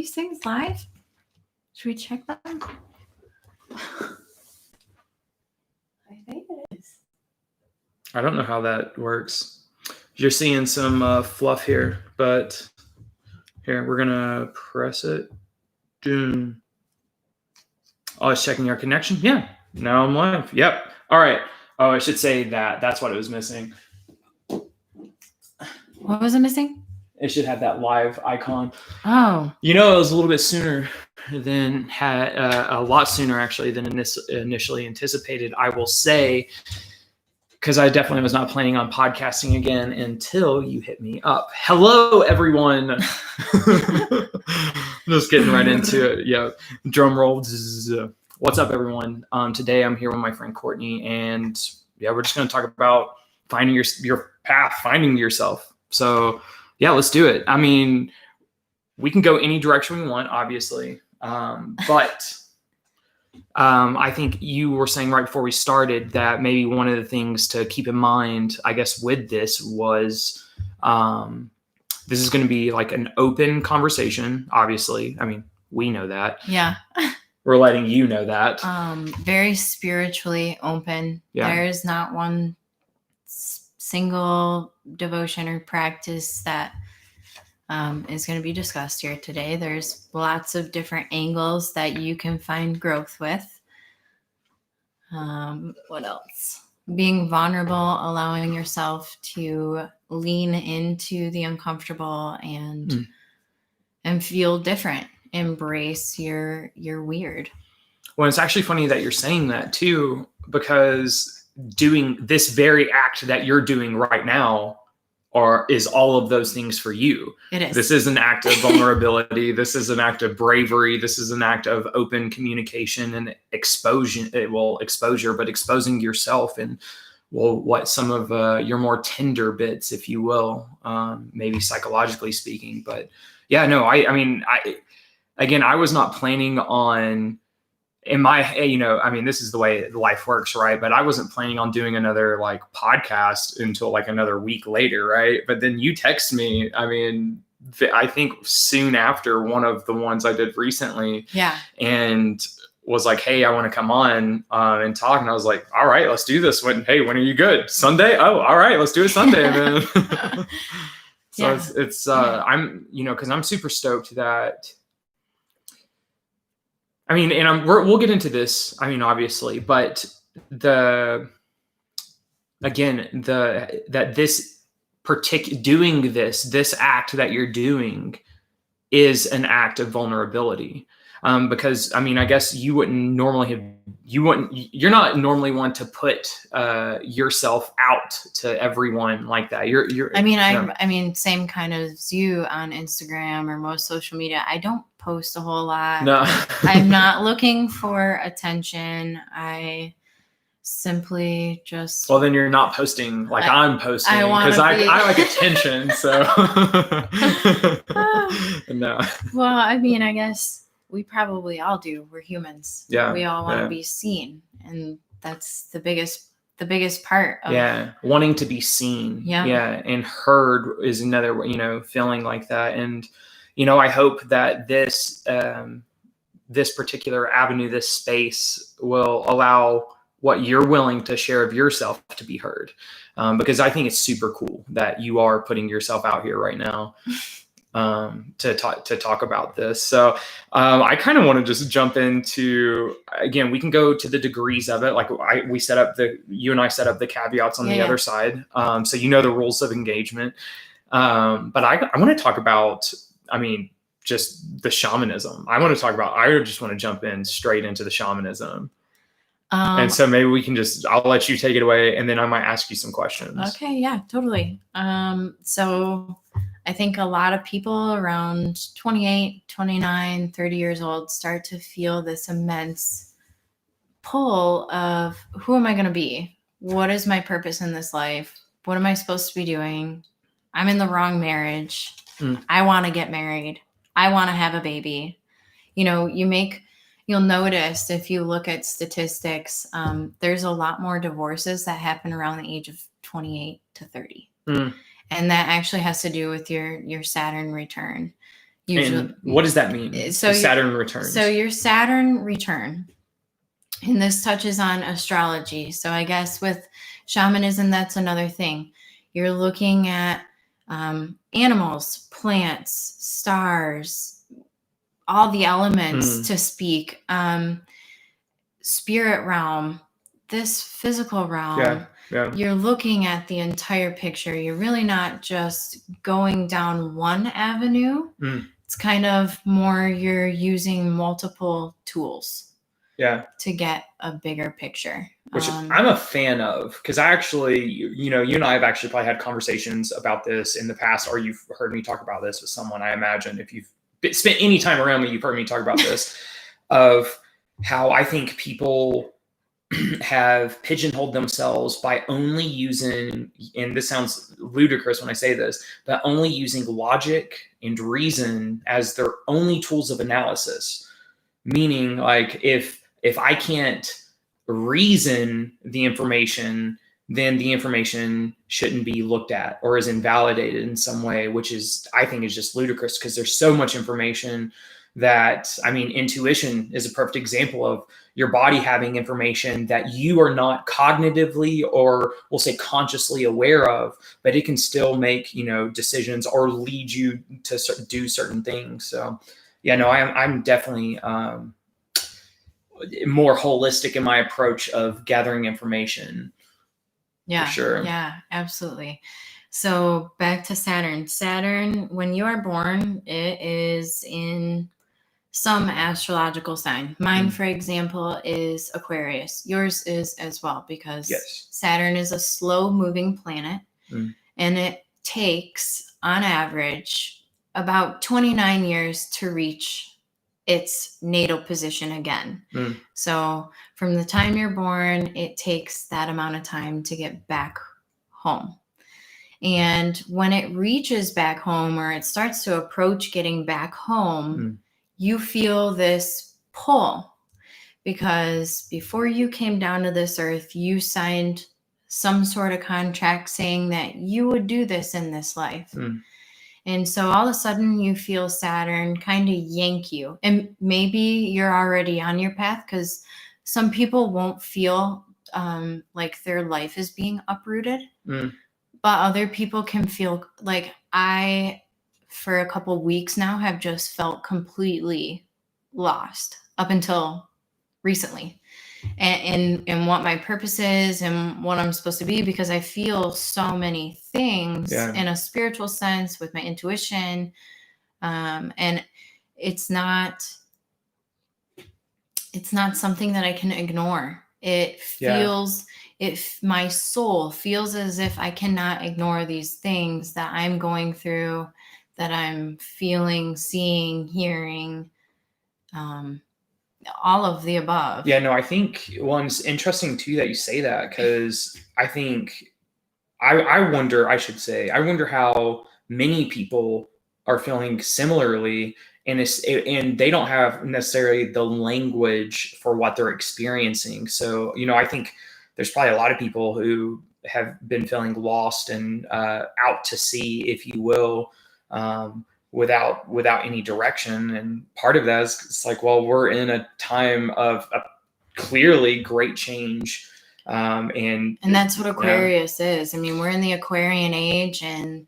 these things live? Should we check them? I think it is. I don't know how that works. You're seeing some fluff here, but here, we're going to press it. Doom. Oh, it's checking your connection? Yeah. Now I'm live. Yep. All right. Oh, I should say that. That's what it was missing. What was it missing? It should have that live icon. Oh. It was a little bit sooner than a lot sooner actually than initially anticipated. I will say, because I definitely was not planning on podcasting again until you hit me up. Hello, everyone. Just getting right into it. Yeah, drum roll. What's up, everyone? Today I'm here with my friend Kourtney, and yeah, we're just going to talk about finding your path, finding yourself. So yeah, let's do it. I mean, we can go any direction we want, obviously, but I think you were saying right before we started that maybe one of the things to keep in mind, I guess, with this was this is going to be like an open conversation, obviously. I mean, we know that. Yeah. We're letting you know that. Very spiritually open. Yeah. There is not one single devotion or practice that is going to be discussed here today. There's lots of different angles that you can find growth with. What else? Being vulnerable, allowing yourself to lean into the uncomfortable and feel different. Embrace your weird. Well, it's actually funny that you're saying that too, because doing this very act that you're doing right now is all of those things for you. It is. This is an act of vulnerability. This is an act of bravery. This is an act of open communication and exposure, but exposing yourself and what some of your more tender bits, if you will, maybe psychologically speaking. But yeah, no, I mean, I was not planning on this is the way life works, right? But I wasn't planning on doing another like podcast until like another week later, right? But then you text me, I think soon after one of the ones I did recently. Yeah. And was like, hey, I want to come on and talk. And I was like, all right, let's do this. When are you good? Sunday? Oh, all right, let's do it Sunday. Man. So yeah. I'm, because I'm super stoked that, we'll get into this, obviously, but doing this act that you're doing is an act of vulnerability. Because I guess you're not normally one to put yourself out to everyone like that. Same kind of as you on Instagram or most social media. I don't post a whole lot. No. I'm not looking for attention. I simply just. Well, then you're not posting like I'm posting because I like attention. So. No. Well, I guess. We probably all do. We're humans. Yeah. We all want to be seen. And that's the biggest part of wanting to be seen. Yeah. Yeah. And heard is another, feeling like that. And, I hope that this particular avenue, this space will allow what you're willing to share of yourself to be heard. Because I think it's super cool that you are putting yourself out here right now. To talk about this. So I kind of want to just jump into, again, we can go to the degrees of it. Like you and I set up the caveats on the other side. So the rules of engagement. But I want to talk about, just the shamanism. I just want to jump in straight into the shamanism. And so maybe we can I'll let you take it away and then I might ask you some questions. Okay. Yeah, totally. So I think a lot of people around 28, 29, 30 years old start to feel this immense pull of who am I going to be? What is my purpose in this life? What am I supposed to be doing? I'm in the wrong marriage. I want to get married. I want to have a baby. You'll notice if you look at statistics, there's a lot more divorces that happen around the age of 28 to 30. And that actually has to do with your Saturn return. Usually. And what does that mean? So Saturn returns. So your Saturn return, and this touches on astrology. So I guess with shamanism, that's another thing. You're looking at animals, plants, stars, all the elements to speak, spirit realm, this physical realm. Yeah. You're looking at the entire picture. You're really not just going down one avenue. It's kind of more you're using multiple tools. Yeah. To get a bigger picture. Which I'm a fan of, because I actually, you and I have actually probably had conversations about this in the past, or you've heard me talk about this with someone, I imagine, if you've spent any time around me, you've heard me talk about this, of how I think people have pigeonholed themselves by only using, and this sounds ludicrous when I say this, but only using logic and reason as their only tools of analysis. Meaning, like, if I can't reason the information, then the information shouldn't be looked at or is invalidated in some way, which is, I think, is just ludicrous, because there's so much information that, I mean, intuition is a perfect example of your body having information that you are not cognitively, or we'll say consciously, aware of, but it can still make, decisions or lead you to do certain things. So yeah, no, I'm definitely more holistic in my approach of gathering information. Yeah, for sure. Yeah, absolutely. So back to Saturn. Saturn, when you are born, it is in some astrological sign. Mine, for example, is Aquarius. Yours is as well, because Saturn is a slow moving planet, and it takes, on average, about 29 years to reach its natal position again. So from the time you're born, it takes that amount of time to get back home. And when it reaches back home, or it starts to approach getting back home, you feel this pull, because before you came down to this earth, you signed some sort of contract saying that you would do this in this life. And so all of a sudden you feel Saturn kind of yank you. And maybe you're already on your path, because some people won't feel like their life is being uprooted. But other people can feel like, I, for a couple weeks now, have just felt completely lost up until recently. And what my purpose is and what I'm supposed to be, because I feel so many things in a spiritual sense with my intuition. And it's not something that I can ignore. It feels, my soul feels as if I cannot ignore these things that I'm going through, that I'm feeling, seeing, hearing, all of the above. Yeah, no, I think, well, it's interesting too that you say that, because I think I wonder how many people are feeling similarly, and they don't have necessarily the language for what they're experiencing. So, I think there's probably a lot of people who have been feeling lost and out to sea, if you will, without any direction. And part of that is, it's like, well, we're in a time of a clearly great change. And that's what Aquarius is. I mean, we're in the Aquarian age, and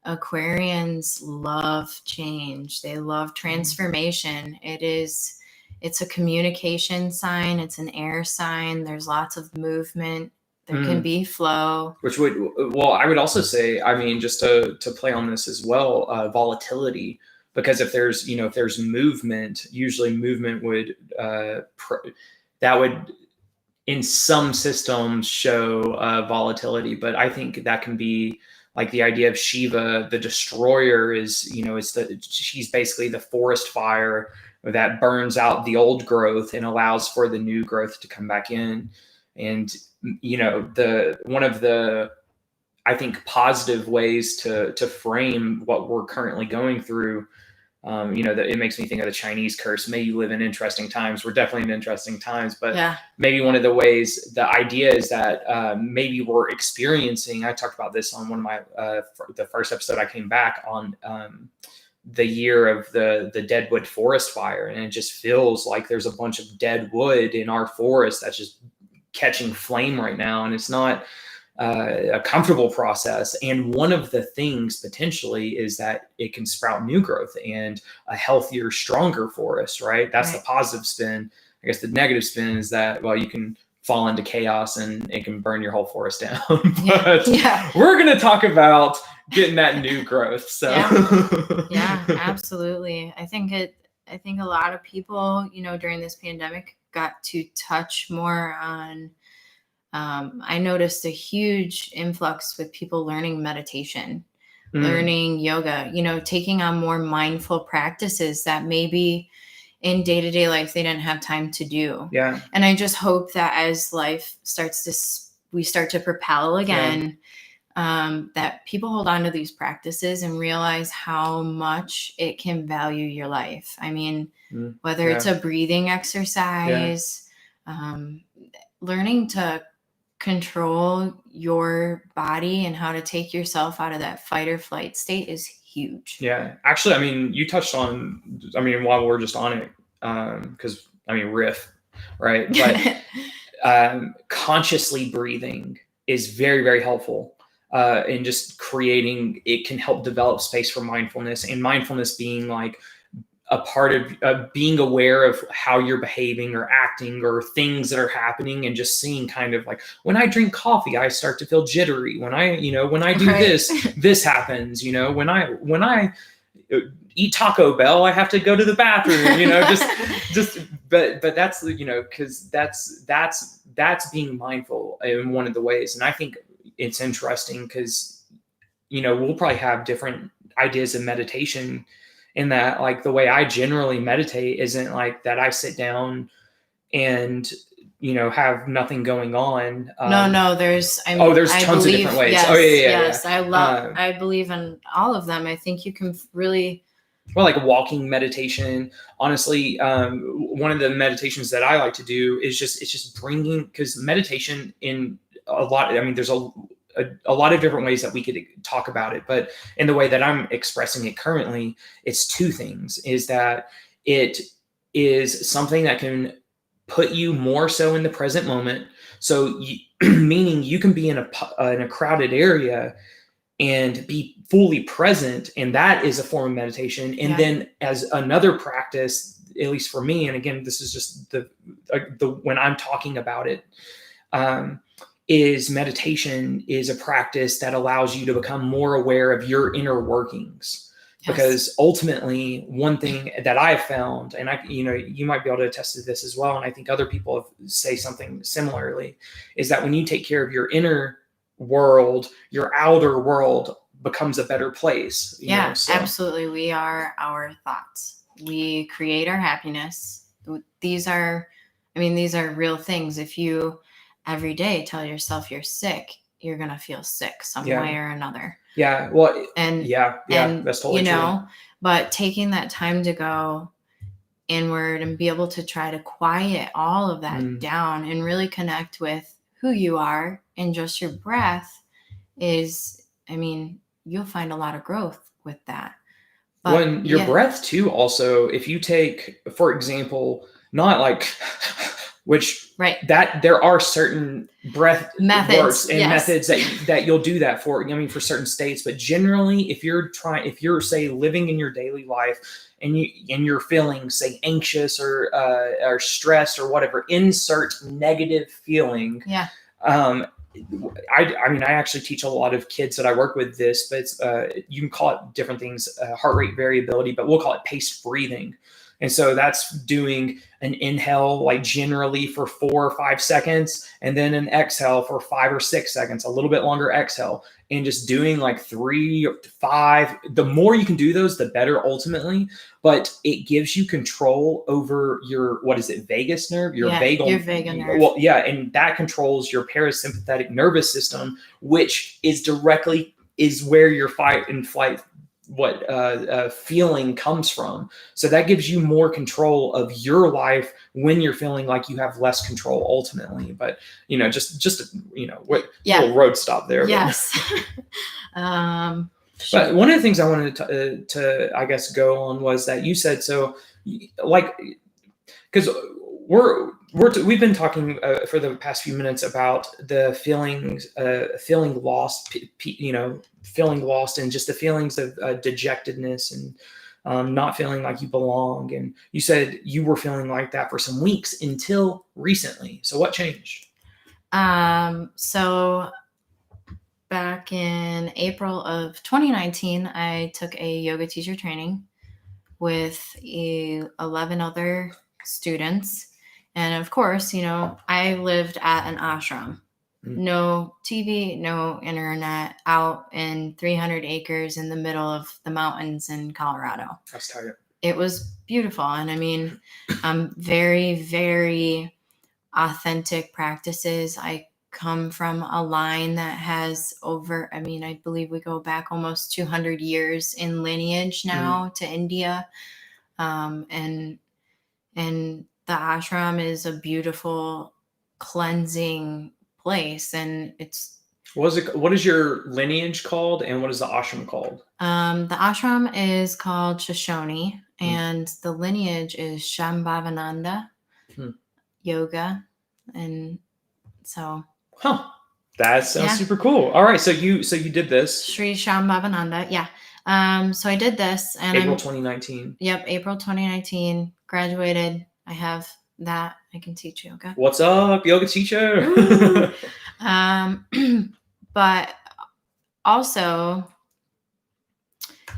Aquarians love change. They love transformation. It's a communication sign. It's an air sign. There's lots of movement. There can be flow. I would also say, I mean, just to play on this as well, volatility, because if there's movement, usually movement would, that would in some systems show volatility, but I think that can be like the idea of Shiva, the destroyer, is, she's basically the forest fire that burns out the old growth and allows for the new growth to come back in. And one of the, I think, positive ways to frame what we're currently going through, that it makes me think of the Chinese curse. May you live in interesting times. We're definitely in interesting times, but maybe one of the ways, the idea is that maybe we're experiencing, I talked about this on one of my, the first episode I came back on, the year of the Deadwood forest fire, and it just feels like there's a bunch of dead wood in our forest that's just catching flame right now, and it's not a comfortable process. And one of the things potentially is that it can sprout new growth and a healthier, stronger forest, right? That's the positive spin. I guess the negative spin is that, well, you can fall into chaos and it can burn your whole forest down. But we're going to talk about getting that new growth. So yeah, absolutely. I think a lot of people, during this pandemic got to touch more on, I noticed a huge influx with people learning meditation, learning yoga, taking on more mindful practices that maybe in day-to-day life they didn't have time to do. Yeah. And I just hope that as life we start to propel again, that people hold on to these practices and realize how much it can value your life. I mean, whether it's a breathing exercise, learning to control your body and how to take yourself out of that fight or flight state is huge. Yeah. Actually, I mean, you touched on, while we're just on it, because riff, right? But consciously breathing is very, very helpful in just creating, it can help develop space for mindfulness, and mindfulness being like a part of being aware of how you're behaving or acting or things that are happening, and just seeing kind of like, when I drink coffee, I start to feel jittery. When I do this happens, when I eat Taco Bell, I have to go to the bathroom, but that's, cause that's being mindful in one of the ways. And I think it's interesting cause, we'll probably have different ideas of meditation, in that, like, the way I generally meditate isn't like that I sit down and, have nothing going on. No, there's tons of different ways. Yes. I believe in all of them. I think you can really, well, like walking meditation, honestly, one of the meditations that I like to do is it's just bringing, because meditation in a lot, there's a lot of different ways that we could talk about it, but in the way that I'm expressing it currently, it's two things: is that it is something that can put you more so in the present moment. So meaning you can be in a crowded area and be fully present. And that is a form of meditation. And then as another practice, at least for me, and again, this is just the when I'm talking about it, is meditation is a practice that allows you to become more aware of your inner workings. Because ultimately, one thing that I've found, and you might be able to attest to this as well, and I think other people say something similarly, is that when you take care of your inner world, your outer world becomes a better place. Absolutely. We are our thoughts. We create our happiness. These are real things. If you every day tell yourself you're sick, you're going to feel sick some way or another. Yeah. Well, and that's totally true. But taking that time to go inward and be able to try to quiet all of that down and really connect with who you are and just your breath is, you'll find a lot of growth with that. But when your breath too, also, if you take, for example, not like that there are certain breath methods that you'll do that for, for certain states. But generally, if you're say living in your daily life and you're feeling, say, anxious or stressed or whatever, insert negative feeling. Yeah. I actually teach a lot of kids that I work with this, but it's, you can call it different things, heart rate variability, but we'll call it paced breathing. And so that's doing an inhale, like generally for 4 or 5 seconds, and then an exhale for 5 or 6 seconds, a little bit longer exhale, and just doing like 3 to 5. The more you can do those, the better ultimately. But it gives you control over your, vagus nerve? Your vagal nerve. Well, and that controls your parasympathetic nervous system, which is where your fight and flight feeling comes from. So that gives you more control of your life when you're feeling like you have less control ultimately. But just little road stop there. Yes. But one of the things I wanted to I guess go on was that you said so, like, because we've been talking for the past few minutes about the feelings, feeling lost, feeling lost, and just the feelings of dejectedness and not feeling like you belong. And you said you were feeling like that for some weeks until recently. So what changed? So back in April of 2019, I took a yoga teacher training with 11 other students. And of course, I lived at an ashram. No TV, no internet, out in 300 acres in the middle of the mountains in Colorado. That's tight. It was beautiful. And I mean, very, very authentic practices. I come from a line that has I believe we go back almost 200 years in lineage now to India. And the ashram is a beautiful cleansing place, and it's what is your lineage called, and what is the ashram called? The ashram is called Shoshone, and the lineage is Shambhavananda yoga. And so that sounds super cool. All right, so you did this Sri Shambhavananda, so I did this, and April 2019. Yep, April 2019, graduated. I have that. I can teach yoga. What's up, yoga teacher? But also,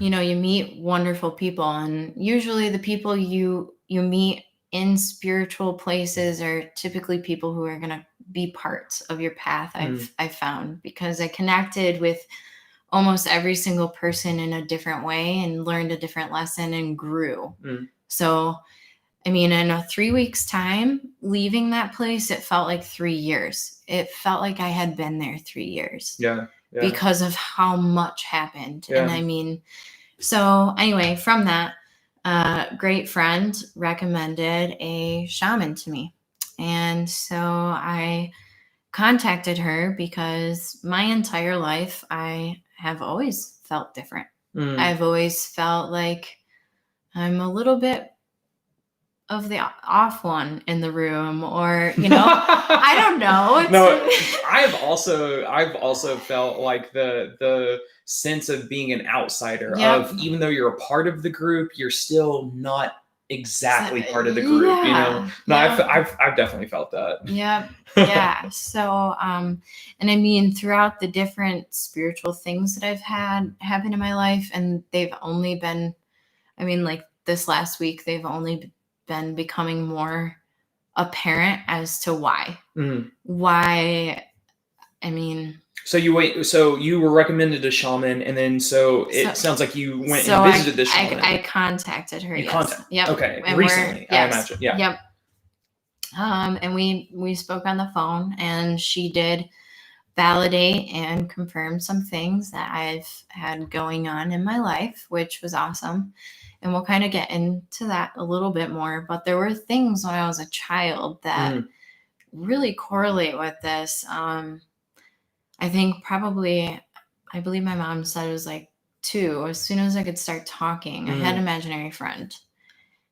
you meet wonderful people, and usually the people you meet in spiritual places are typically people who are going to be parts of your path. I've found, because I connected with almost every single person in a different way and learned a different lesson and grew. So, I mean, in a 3 weeks time, leaving that place, it felt like 3 years. It felt like I had been there 3 years. Yeah. Because of how much happened. Yeah. And I mean, so anyway, from that, great friend recommended a shaman to me. And so I contacted her because my entire life, I have always felt different. I've always felt like I'm a little bit of the off one in the room, or I don't know. No, I've also felt like the sense of being an outsider. Of even though you're a part of the group, you're still not exactly part of the group. I've definitely felt that. Yeah. So and I mean, throughout the different spiritual things that I've had happen in my life, and they've only been, like this last week, they've only been becoming more apparent as to why. So you were recommended a shaman, and then it sounds like you went and visited the shaman. I contacted her. Yep. Okay. And recently, I imagine. Yeah. Yep. And we spoke on the phone, and she did validate and confirm some things that I've had going on in my life, which was awesome. And we'll kind of get into that a little bit more. But there were things when I was a child that really correlate with this. I think I believe my mom said it was like 2. As soon as I could start talking, I had an imaginary friend.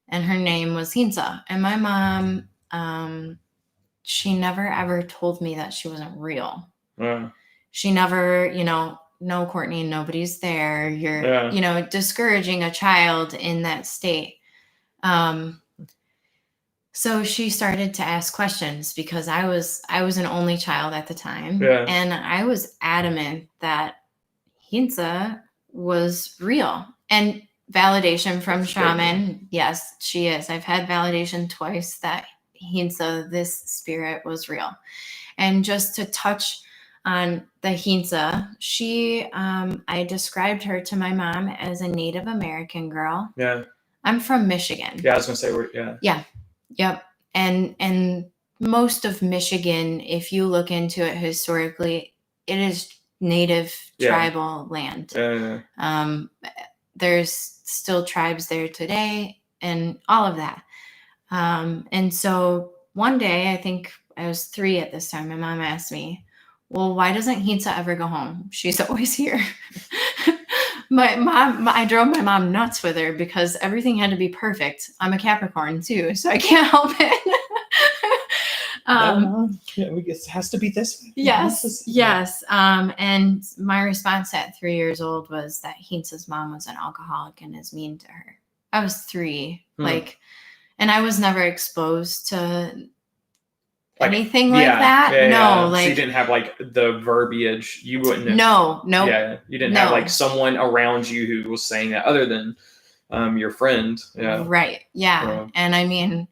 And her name was Hisa. And my mom, she never ever told me that she wasn't real. She never, no, Kourtney, nobody's there. You're, discouraging a child in that state. So she started to ask questions, because I was an only child at the time. And I was adamant that Hisa was real. And validation from shaman. Yes, she is. I've had validation twice that Hisa, this spirit, was real. And just to touch on the Hisa, she, I described her to my mom as a Native American girl. Yeah. I'm from Michigan. Yeah, I was gonna say Yep. And most of Michigan, if you look into it historically, it is native tribal land. There's still tribes there today and all of that. And so one day, I think I was 3 at this time, my mom asked me, well, why doesn't Hisa ever go home? She's always here. My mom, I drove my mom nuts with her because everything had to be perfect. I'm a Capricorn too, so I can't help it. It has to be this way. Yes. And my response at 3 years old was that Hisa's mom was an alcoholic and is mean to her. I was 3, and I was never exposed to anything like that. So you didn't have like the verbiage. You wouldn't have, no. Yeah, you didn't have like someone around you who was saying that other than your friend. Yeah. Right. Yeah. And I mean,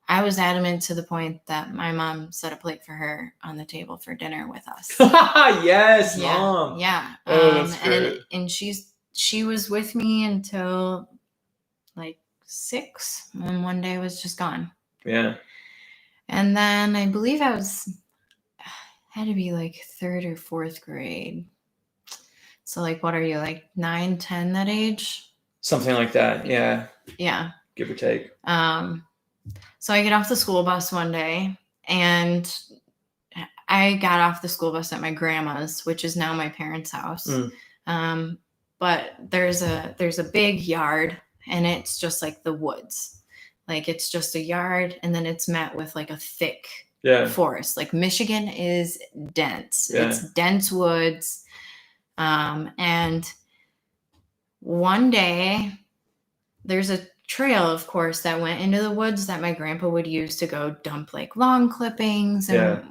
I was adamant to the point that my mom set a plate for her on the table for dinner with us. Yes, Mom. Yeah. Oh, that's great. And she was with me until like 6, and one day was just gone. Yeah. And then I believe had to be like 3rd or 4th grade. So like, what are you, like 9, 10 that age? Something like that. Yeah. Yeah. Give or take. So I get off the school bus one day, and I got off the school bus at my grandma's, which is now my parents' house. But there's a big yard, and it's just like the woods. Like it's just a yard, and then it's met with like a thick forest. Like Michigan is dense. Yeah. It's dense woods. And one day there's a trail, of course, that went into the woods that my grandpa would use to go dump like lawn clippings and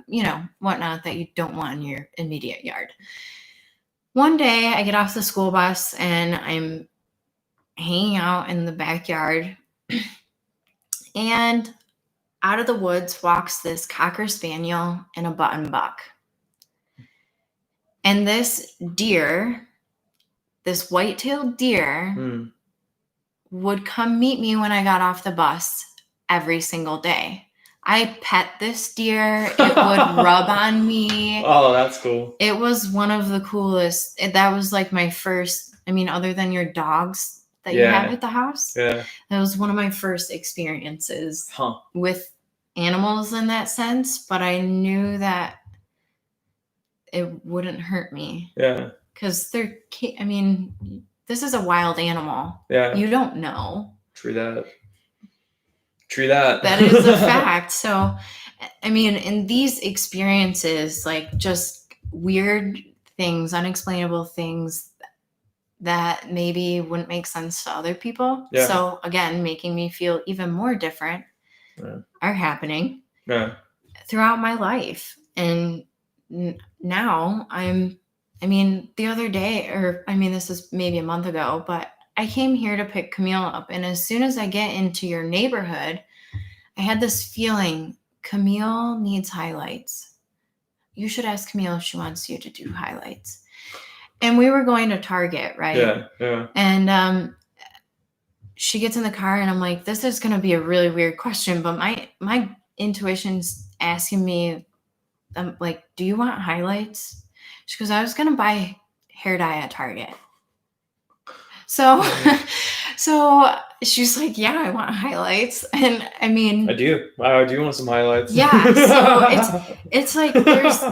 whatnot that you don't want in your immediate yard. One day I get off the school bus and I'm hanging out in the backyard, and out of the woods walks this Cocker Spaniel and a button buck. And this deer, this white-tailed deer, would come meet me when I got off the bus every single day. I pet this deer. It would rub on me. Oh, that's cool. It was one of the coolest. That was like my first, other than your dogs that you have at the house. Yeah. That was one of my first experiences with animals in that sense. But I knew that it wouldn't hurt me. Yeah. Because this is a wild animal. Yeah. You don't know. True that. That is a fact. So, in these experiences, like just weird things, unexplainable things that maybe wouldn't make sense to other people. Yeah. So again, making me feel even more different are happening throughout my life. And now the other day, this is maybe a month ago, but I came here to pick Camille up. And as soon as I get into your neighborhood, I had this feeling, Camille needs highlights. You should ask Camille if she wants you to do highlights. And we were going to Target, right? Yeah. And she gets in the car and I'm like, this is going to be a really weird question. But my intuition's asking me, I'm like, do you want highlights? She goes, I was going to buy hair dye at Target. So she's like, yeah, I want highlights. And I do want some highlights. Yeah. So it's like, there's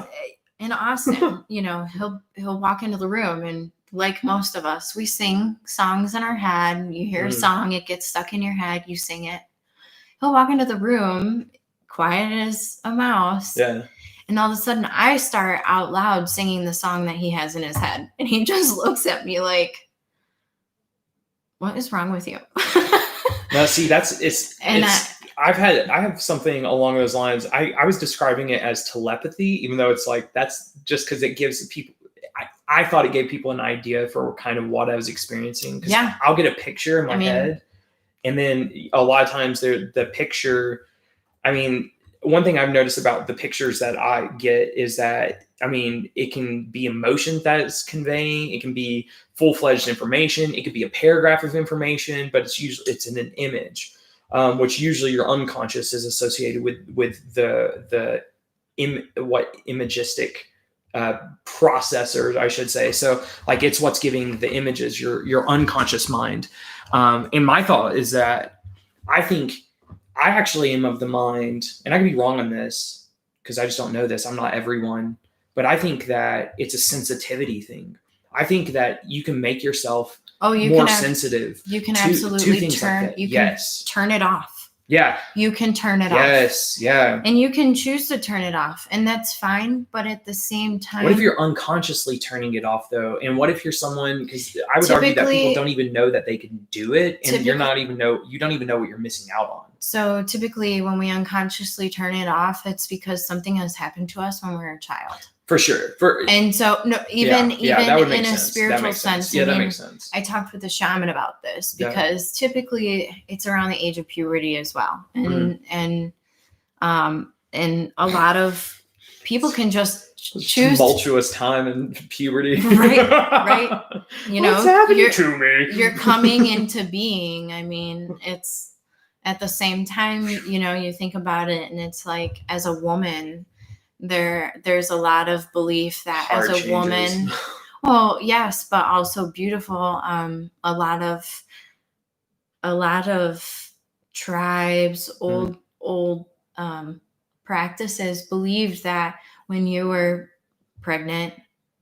in Austin, he'll walk into the room, and like most of us, we sing songs in our head. You hear a song, it gets stuck in your head, you sing it. He'll walk into the room, quiet as a mouse. Yeah. And all of a sudden I start out loud singing the song that he has in his head. And he just looks at me like, what is wrong with you? No, see, I have something along those lines. I was describing it as telepathy, even though it's like, that's just because it gives people, I thought it gave people an idea for kind of what I was experiencing. Yeah. I'll get a picture in my head. And then a lot of times the picture, one thing I've noticed about the pictures that I get is that, it can be emotion that it's conveying. It can be full-fledged information. It could be a paragraph of information, but it's in an image, which usually your unconscious is associated with the imagistic processor, I should say. So like it's what's giving the images, your unconscious mind. And my thought is that I think I actually am of the mind, and I could be wrong on this because I just don't know this. I'm not everyone, but I think that it's a sensitivity thing. I think that you can make yourself you more can sensitive. You can to absolutely things turn. like that. You Yes. can turn it off. Yeah. You can turn it off. Yes. Yeah. And you can choose to turn it off, and that's fine. But at the same time, What if you're unconsciously turning it off though? And what if you're someone? Because I would argue that people don't even know that they can do it, and you don't even know what you're missing out on. So typically, when we unconsciously turn it off, it's because something has happened to us when we were a child. For sure. And so even in a spiritual sense. Yeah, that makes sense. I talked with a shaman about this because typically it's around the age of puberty as well. And a lot of people can just choose tumultuous time in puberty. Right. You know, what's happening to me? You're coming into being. I mean, it's at the same time, you know, you think about it and it's like, as a woman, there's a lot of belief that Hard as a woman, well, yes, but also beautiful. A lot of tribes, old practices believed that when you were pregnant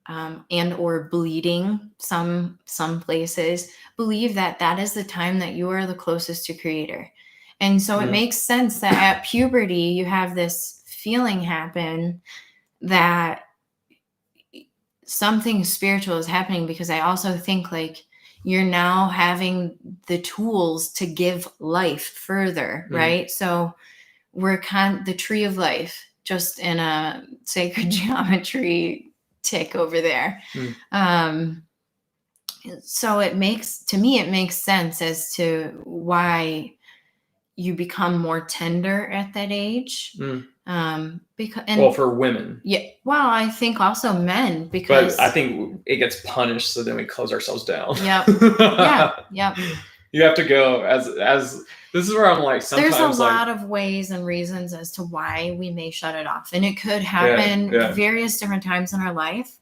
and or bleeding, some places believe that is the time that you are the closest to Creator. And so it makes sense that at puberty you have this feeling happen that something spiritual is happening, because I also think like you're now having the tools to give life further, right? So we're the tree of life, just in a sacred geometry tick over there. So it makes sense as to why you become more tender at that age. For women. Yeah. Well, I think also men, because but I think it gets punished, so then we close ourselves down. Yep. Yep. You have to go as this is where I'm like, sometimes there's a lot of ways and reasons as to why we may shut it off. And it could happen various different times in our life.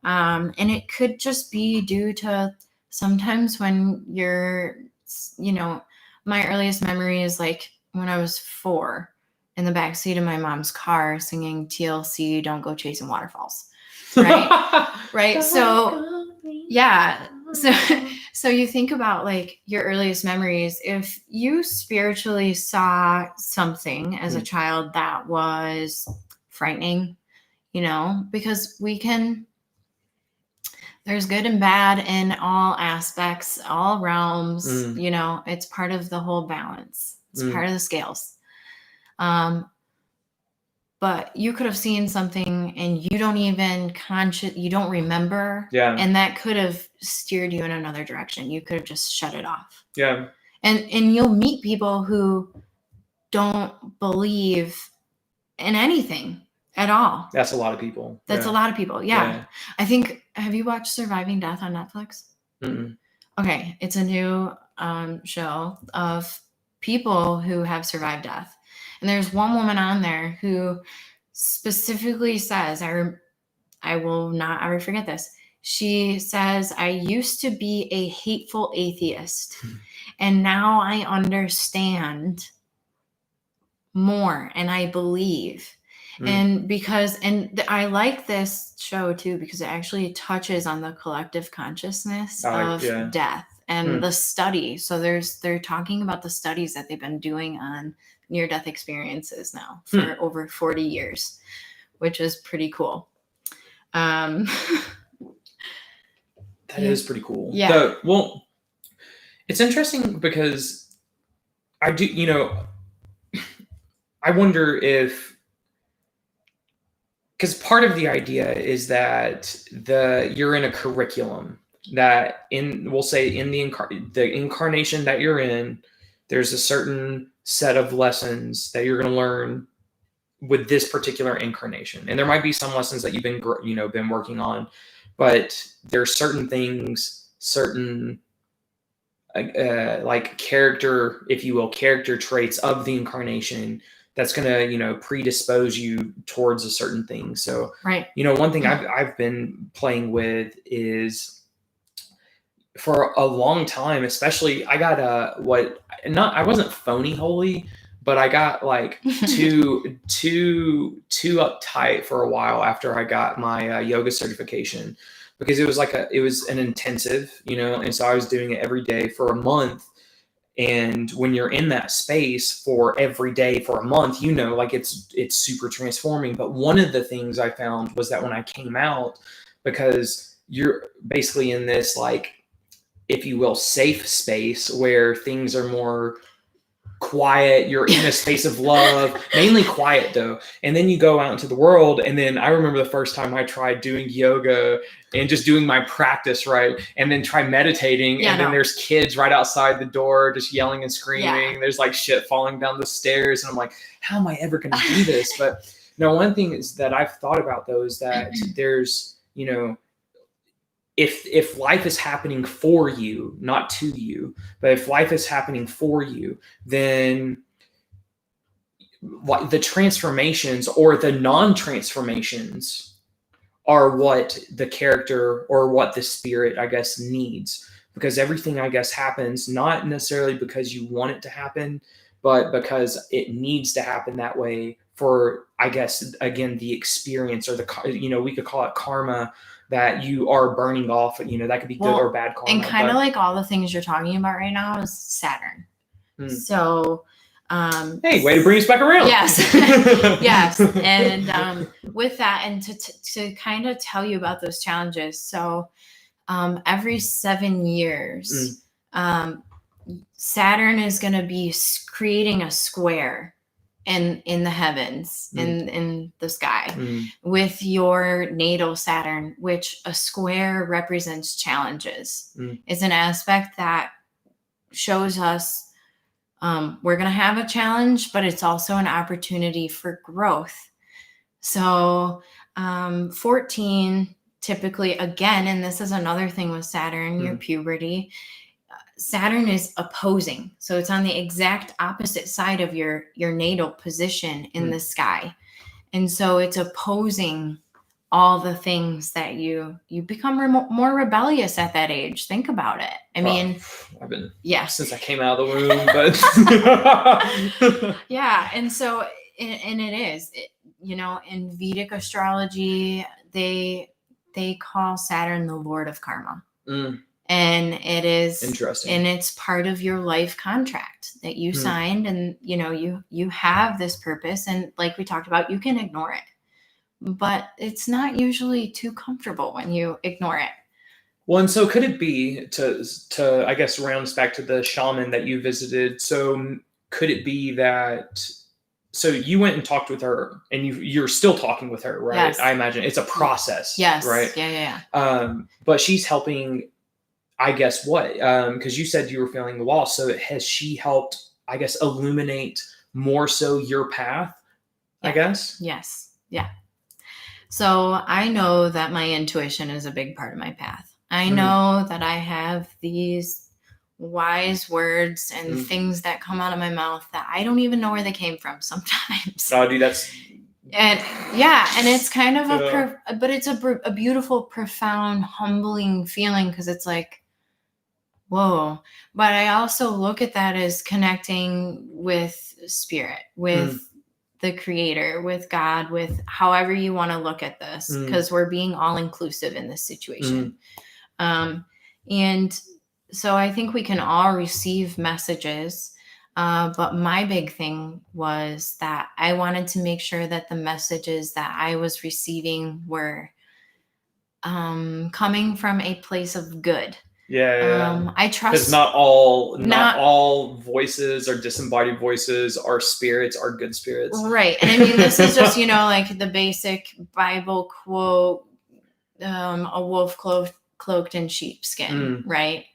And it could just be due to sometimes when you're, you know, my earliest memory is like when I was 4 in the backseat of my mom's car singing TLC, Don't Go Chasing Waterfalls. Right. Right. So yeah. So you think about like your earliest memories. If you spiritually saw something as a child that was frightening, you know, because there's good and bad in all aspects, all realms, you know, it's part of the whole balance. It's part of the scales. But you could have seen something and you don't even you don't remember. Yeah. And that could have steered you in another direction. You could have just shut it off. Yeah. And you'll meet people who don't believe in anything at all. That's a lot of people. That's a lot of people. Yeah. I think, have you watched Surviving Death on Netflix? Mm-mm. Okay. It's a new show of people who have survived death. And there's one woman on there who specifically says, I will not ever forget this. She says, I used to be a hateful atheist, and now I understand more and I believe. And I like this show too, because it actually touches on the collective consciousness of death and the study. So they're talking about the studies that they've been doing on near-death experiences now for over 40 years, which is pretty cool. That is pretty cool. Yeah. Well, it's interesting because I do, you know, I wonder if, because part of the idea is that you're in a curriculum that we'll say in the incarnation that you're in, there's a certain set of lessons that you're going to learn with this particular incarnation. And there might be some lessons that you've been working on, but there's certain things, like character, if you will, character traits of the incarnation that's going to, you know, predispose you towards a certain thing. So, you know, one thing I've been playing with is, for a long time, especially, I got I wasn't phony holy, but I got like too uptight for a while after I got my yoga certification. because it was an intensive, and so I was doing it every day for a month. And when you're in that space for every day for a month, like it's super transforming. But one of the things I found was that when I came out, because you're basically in this, like, if you will, safe space where things are more quiet, you're in a space of love, mainly quiet though. And then you go out into the world. And then I remember the first time I tried doing yoga and just doing my practice, right? And then try meditating. Yeah, and then there's kids right outside the door, just yelling and screaming. Yeah. There's like shit falling down the stairs. And I'm like, how am I ever going to do this? But one thing is that I've thought about though, is that there's, if life is happening for you, not to you, but if life is happening for you, then the transformations or the non-transformations are what the character or what the spirit, I guess, needs. Because everything, I guess, happens not necessarily because you want it to happen, but because it needs to happen that way for, I guess, again, the experience or we could call it karma that you are burning off. That could be good or bad karma. And kind of like all the things you're talking about right now is Saturn. So, hey, way to bring us back around. Yes. Yes. And with that, and to kind of tell you about those challenges. So every 7 years, Saturn is going to be creating a square in the heavens, in the sky, with your natal Saturn, which a square represents challenges. It's an aspect that shows us we're going to have a challenge, but it's also an opportunity for growth. So 14, typically, again, and this is another thing with Saturn, your puberty, Saturn is opposing. So it's on the exact opposite side of your natal position in the sky. And so it's opposing all the things that you become more rebellious at that age. Think about it. I mean, I've been since I came out of the womb, but yeah. And so, and it is, in Vedic astrology, they call Saturn the Lord of Karma. And it is interesting. And it's part of your life contract that you signed, and you have this purpose, and like we talked about, you can ignore it, but it's not usually too comfortable when you ignore it. Well, and so could it be to I guess round us back to the shaman that you visited? So could it be that? So you went and talked with her, and you're still talking with her, right? Yes. I imagine it's a process. Yes. Right. Yeah. But she's helping. I guess what? Because you said you were feeling the loss. So has she helped, I guess, illuminate more so your path? Yeah. I guess. Yes. Yeah. So I know that my intuition is a big part of my path. I know that I have these wise words and things that come out of my mouth that I don't even know where they came from sometimes. Oh, dude, that's. And it's kind of but it's a beautiful, profound, humbling feeling, because it's like, whoa. But I also look at that as connecting with spirit, with the creator, with God, with however you want to look at this, because we're being all inclusive in this situation. And so I think we can all receive messages. But my big thing was that I wanted to make sure that the messages that I was receiving were coming from a place of good. Yeah. I trust, because not all voices or disembodied voices are spirits, are good spirits. Right. And I mean, this is just, like the basic Bible quote, a wolf cloaked in sheepskin, right?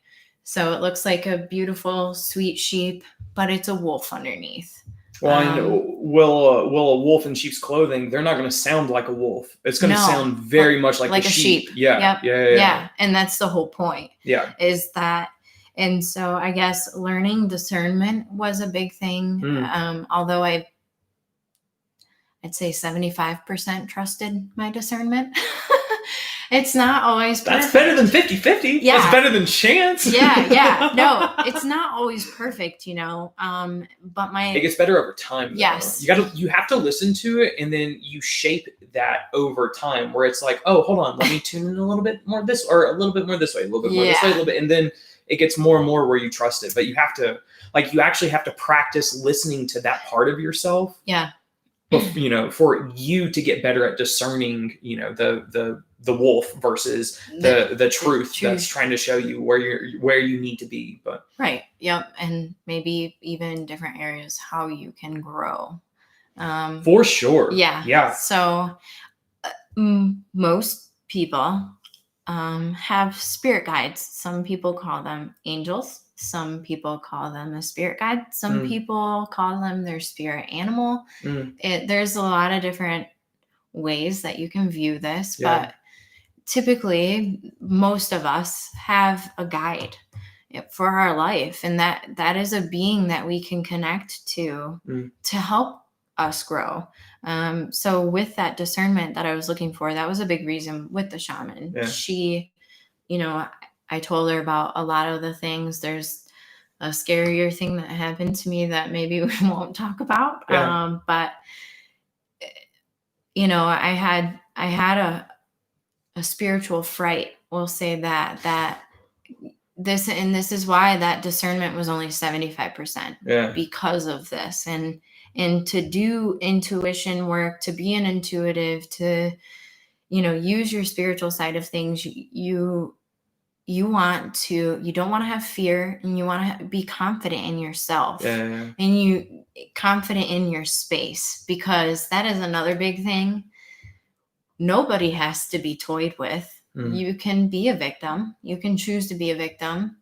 So it looks like a beautiful, sweet sheep, but it's a wolf underneath. Well, and will a wolf in sheep's clothing? They're not going to sound like a wolf. It's going to sound very much like a sheep. Yeah. Yep. Yeah. And that's the whole point. Yeah. Is that, and so I guess learning discernment was a big thing. Although I'd say 75% trusted my discernment. It's not always perfect. That's better than 50-50. Yeah. That's better than chance. Yeah. No, it's not always perfect, but it gets better over time. Though. Yes. You have to listen to it, and then you shape that over time, where it's like, oh, hold on, let me tune in a little bit more this, or a little bit more this way, a little bit more this way, a little bit, and then it gets more and more where you trust it. But you have to, like, you actually have to practice listening to that part of yourself. Yeah. You know, for you to get better at discerning, you know, the wolf versus the truth that's trying to show you where you need to be. But right. Yep. And maybe even different areas how you can grow. For sure. Yeah. Yeah. So most people have spirit guides. Some people call them angels. Some people call them a spirit guide. Some people call them their spirit animal. There's a lot of different ways that you can view this, but typically most of us have a guide for our life, and that is a being that we can connect to help us grow. So with that discernment that I was looking for, that was a big reason with the shaman. She, you know, I told her about a lot of the things. There's a scarier thing that happened to me that maybe we won't talk about. But you know, I had a spiritual fright. We'll say that this is why that discernment was only 75%, because of this. And to do intuition work, to be an intuitive, to, you know, use your spiritual side of things, you don't want to have fear, and you want to be confident in yourself, and you confident in your space, because that is another big thing. Nobody has to be toyed with. You can be a victim. You can choose to be a victim.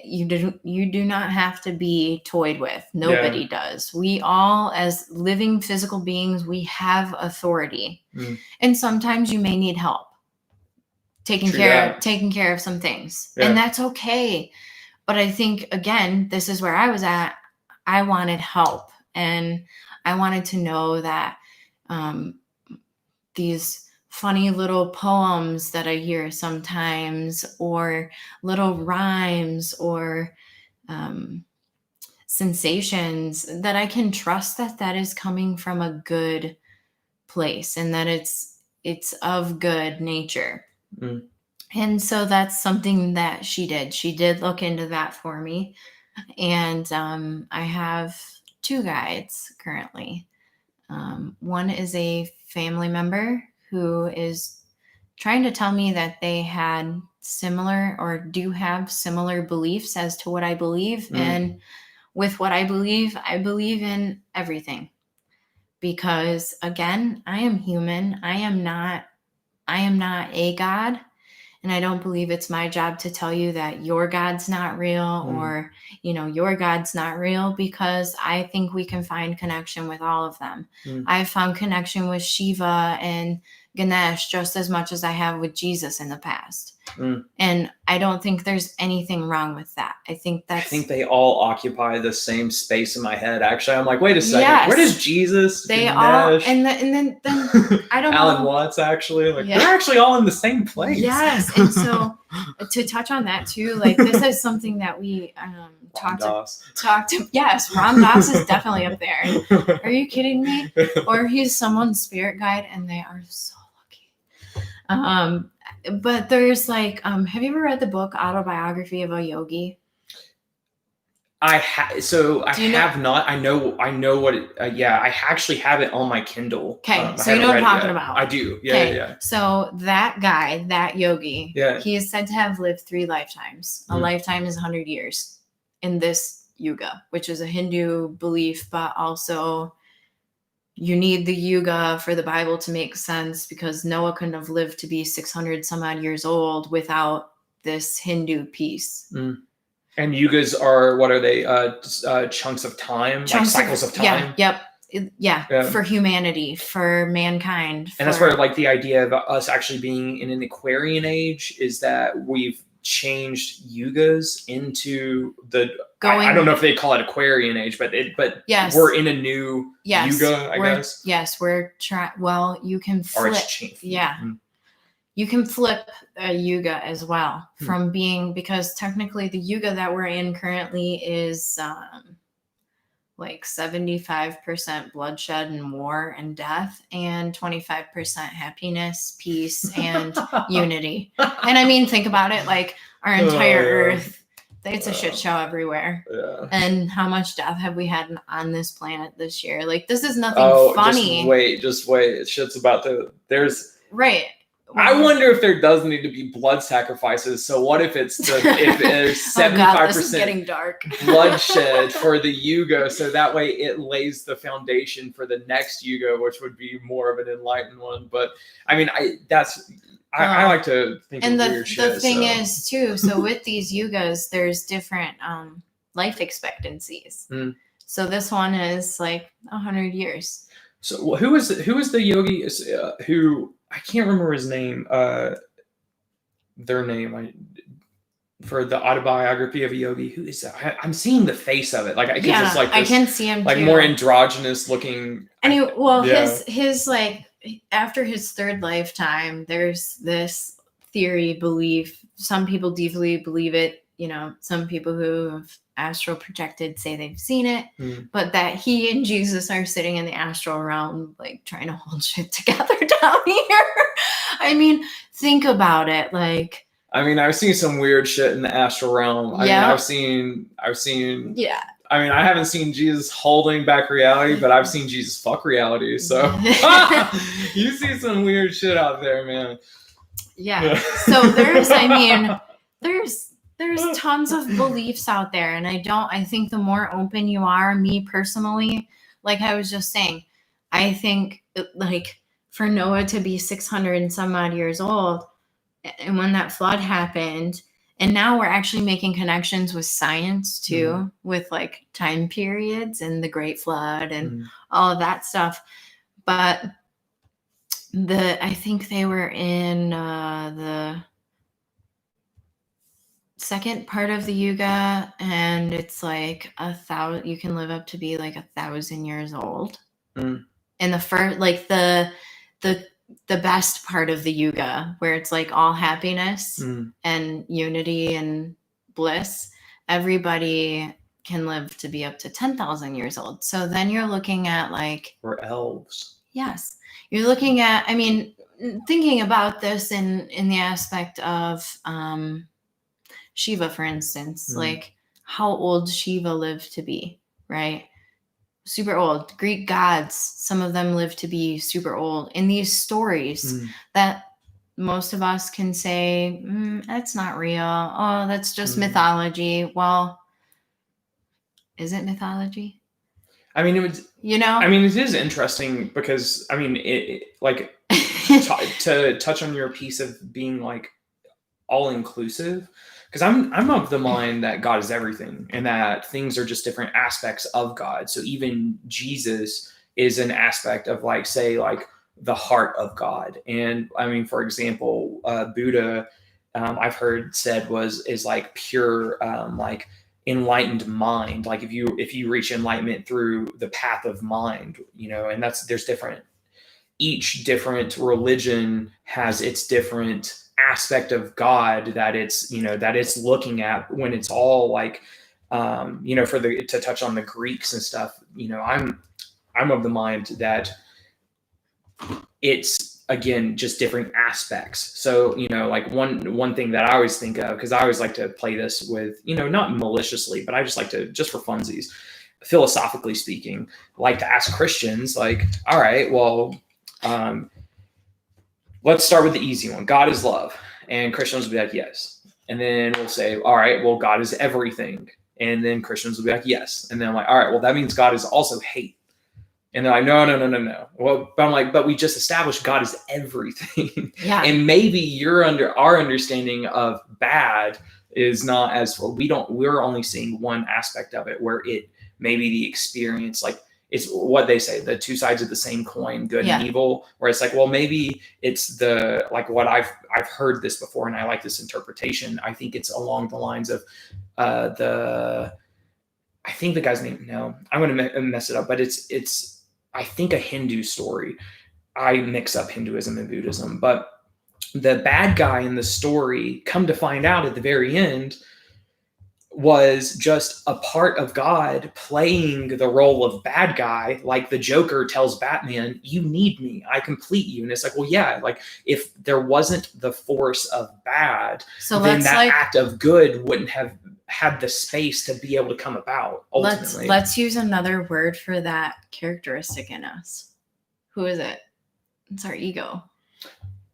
You do not have to be toyed with. Nobody does. We all, as living physical beings, we have authority. And sometimes you may need help taking care of some things. And that's okay. But I think, again, this is where I was at. I wanted help, and I wanted to know that these funny little poems that I hear sometimes, or little rhymes, or sensations, that I can trust that is coming from a good place, and that it's of good nature. And so that's something that she did. She did look into that for me. And I have 2 guides currently. One is a family member who is trying to tell me that they had similar, or do have similar beliefs as to what I believe. And with what I believe in everything. Because again, I am human. I am not a God. And I don't believe it's my job to tell you that your God's not real, or, you know, your God's not real, because I think we can find connection with all of them. I've found connection with Shiva and Ganesh just as much as I have with Jesus in the past. And I don't think there's anything wrong with that. I think they all occupy the same space in my head. Actually, I'm like, wait a second, where does Jesus? They Ganesh, all, and then I don't know. Alan Watts, actually, like they're actually all in the same place. Yes, and so to touch on that too, like this is something that we talked to. Yes, Ram Dass is definitely up there. Are you kidding me? Or he's someone's spirit guide, and they are so lucky. But there's like, have you ever read the book Autobiography of a Yogi? I have not. I know what it, I actually have it on my Kindle. Okay, so you know what I'm talking about. I do. Yeah. So that guy, that yogi, he is said to have lived 3 lifetimes. A lifetime is 100 years in this yuga, which is a Hindu belief, but also you need the yuga for the Bible to make sense, because Noah couldn't have lived to be 600 some odd years old without this Hindu piece. And yugas are, what are they? Chunks of time, like cycles of time. Yeah. For humanity, for mankind. And that's where, like, the idea of us actually being in an Aquarian age is that we've changed yugas into the. I don't know if they call it Aquarian age, but yes, we're in a new yuga, I guess. Yes, we're trying. Well, you can flip. Or it's changed. Yeah. You can flip a yuga as well from being, because technically the yuga that we're in currently is like 75% bloodshed and war and death, and 25% happiness, peace, and unity. And I mean, think about it, like our entire Earth, it's a shit show everywhere. Yeah. And how much death have we had on this planet this year? Like, this is nothing funny. Just wait. Shit's about to, Right. I wonder if there does need to be blood sacrifices. So what if it's if there's 75% oh God, this is getting dark. bloodshed for the Yuga, so that way it lays the foundation for the next Yuga, which would be more of an enlightened one. But I mean, I like to think of weird shit. And the thing is too, so with these Yugas, there's different life expectancies. So this one is like 100 years. So who is the yogi who, I can't remember his name, their name, for the autobiography of a yogi. Who is that? I'm seeing the face of it. Like, it's like this, I can see him like too. more androgynous looking. Anyway, well, his like, after his third lifetime, there's this theory, belief. Some people deeply believe it. You know, some people who have astral projected say they've seen it, but that he and Jesus are sitting in the astral realm, like trying to hold shit together down here. I mean, think about it. Like, I mean, I've seen some weird shit in the astral realm. I mean, I've seen. Yeah. I mean, I haven't seen Jesus holding back reality, but I've seen Jesus fuck reality. So you see some weird shit out there, man. Yeah. So there's tons of beliefs out there. And I think the more open you are, me personally, like I was just saying, I think like for Noah to be 600 and some odd years old, and when that flood happened, and now we're actually making connections with science too, with like time periods and the Great Flood and all of that stuff. But I think they were in the second part of the Yuga, and it's like 1,000. You can live up to be like 1,000 years old. And the first, like the best part of the Yuga, where it's like all happiness and unity and bliss, everybody can live to be up to 10,000 years old. So then you're looking at like, we're elves. Yes, you're looking at. I mean, thinking about this in the aspect of Shiva, for instance, like how old Shiva lived to be, right? Super old. Greek gods, some of them live to be super old. In these stories that most of us can say, that's not real. Oh, that's just mythology. Well, is it mythology? I mean, it would, I mean, it is interesting because, I mean, it like to touch on your piece of being like all inclusive, because I'm of the mind that God is everything and that things are just different aspects of God. So even Jesus is an aspect of, like, say, like the heart of God. And I mean, for example, Buddha, I've heard said is like pure, like enlightened mind. Like if you reach enlightenment through the path of mind, and each different religion has its different aspect of God that it's looking at when it's all like, to touch on the Greeks and stuff, I'm of the mind that it's, again, just different aspects. So, like one thing that I always think of, because I always like to play this with, not maliciously, but I just like to, just for funsies, philosophically speaking, like to ask Christians, like, all right, well, let's start with the easy one. God is love. And Christians will be like, yes. And then we'll say, all right, well, God is everything. And then Christians will be like, yes. And then I'm like, all right, well, that means God is also hate. And they're like, no. Well, but I'm like, but we just established God is everything. Yeah. And maybe our understanding of bad is not as, we're only seeing one aspect of it, where it maybe the experience, like, it's what they say, the two sides of the same coin, good and evil, where it's like, well, maybe it's the, like, what I've heard this before, and I like this interpretation. I think it's along the lines of I think the guy's name, no, I'm going to mess it up, but it's, I think, a Hindu story. I mix up Hinduism and Buddhism, but the bad guy in the story, come to find out at the very end, was just a part of God playing the role of bad guy, like the Joker tells Batman, you need me, I complete you. And it's like, well, yeah, like if there wasn't the force of bad, So then that act of good wouldn't have had the space to be able to come about ultimately. Let's use another word for that characteristic in us. Who is it? It's our ego.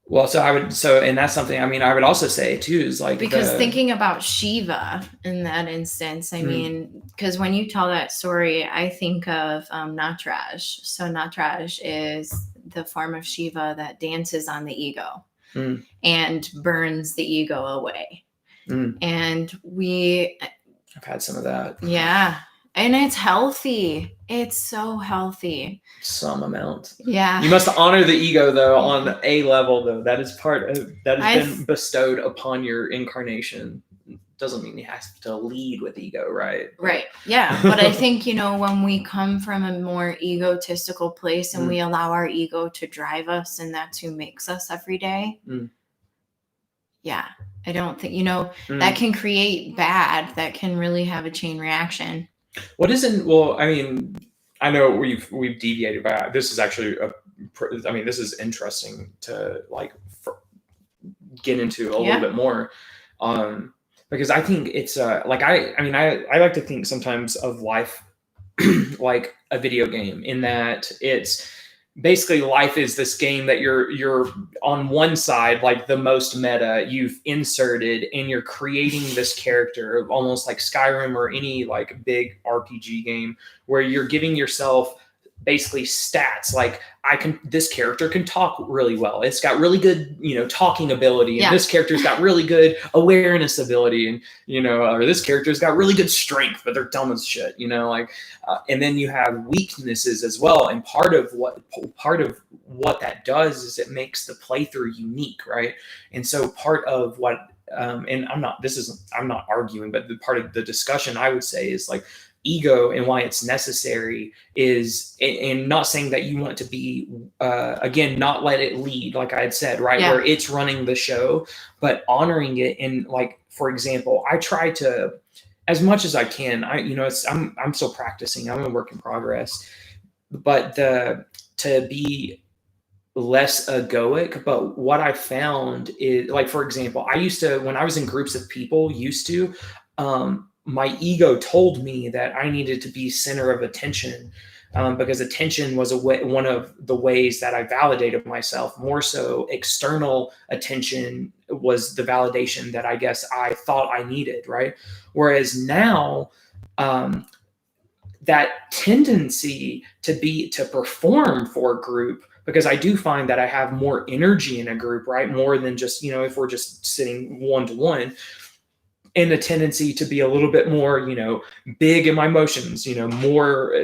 Well, and that's something, I mean, I would also say too, is like, because thinking about Shiva in that instance, I mean, because when you tell that story, I think of Nataraj. So Nataraj is the form of Shiva that dances on the ego and burns the ego away. And I've had some of that. Yeah. And it's healthy. It's so healthy. Some amount. Yeah. You must honor the ego, though, on a level, though. That is that has been bestowed upon your incarnation. Doesn't mean you have to lead with ego, right? Right. Yeah. But I think, when we come from a more egotistical place and we allow our ego to drive us, and that's who makes us every day. Yeah. I don't think, that can create bad, that can really have a chain reaction. Well, I mean, I know we've deviated by, this is actually, this is interesting to get into a little bit more. Because I think it's I like to think sometimes of life like a video game, in that it's basically life is this game that you're on one side, like the most meta you've inserted, and you're creating this character almost like Skyrim or any like big RPG game, where you're giving yourself basically stats like this character can talk really well, it's got really good talking ability, and this character's got really good awareness ability, and or this character's got really good strength but they're dumb as shit, and then you have weaknesses as well, and part of what that does is it makes the playthrough unique, right? And so part of what and I'm not arguing, but the part of the discussion I would say is like ego and why it's necessary is, and not saying that you want to be again, not let it lead, like I had said, right, where it's running the show, but honoring it. And like, for example, I try to, as much as I can, I'm still practicing, I'm a work in progress, but to be less egoic. But what I found is, like, for example, I used to, when I was in groups of people, my ego told me that I needed to be center of attention, because attention was one of the ways that I validated myself. More so, external attention was the validation that I guess I thought I needed, right? Whereas now, that tendency to perform for a group, because I do find that I have more energy in a group, right? More than just, if we're just sitting one-to-one, and a tendency to be a little bit more, big in my emotions, more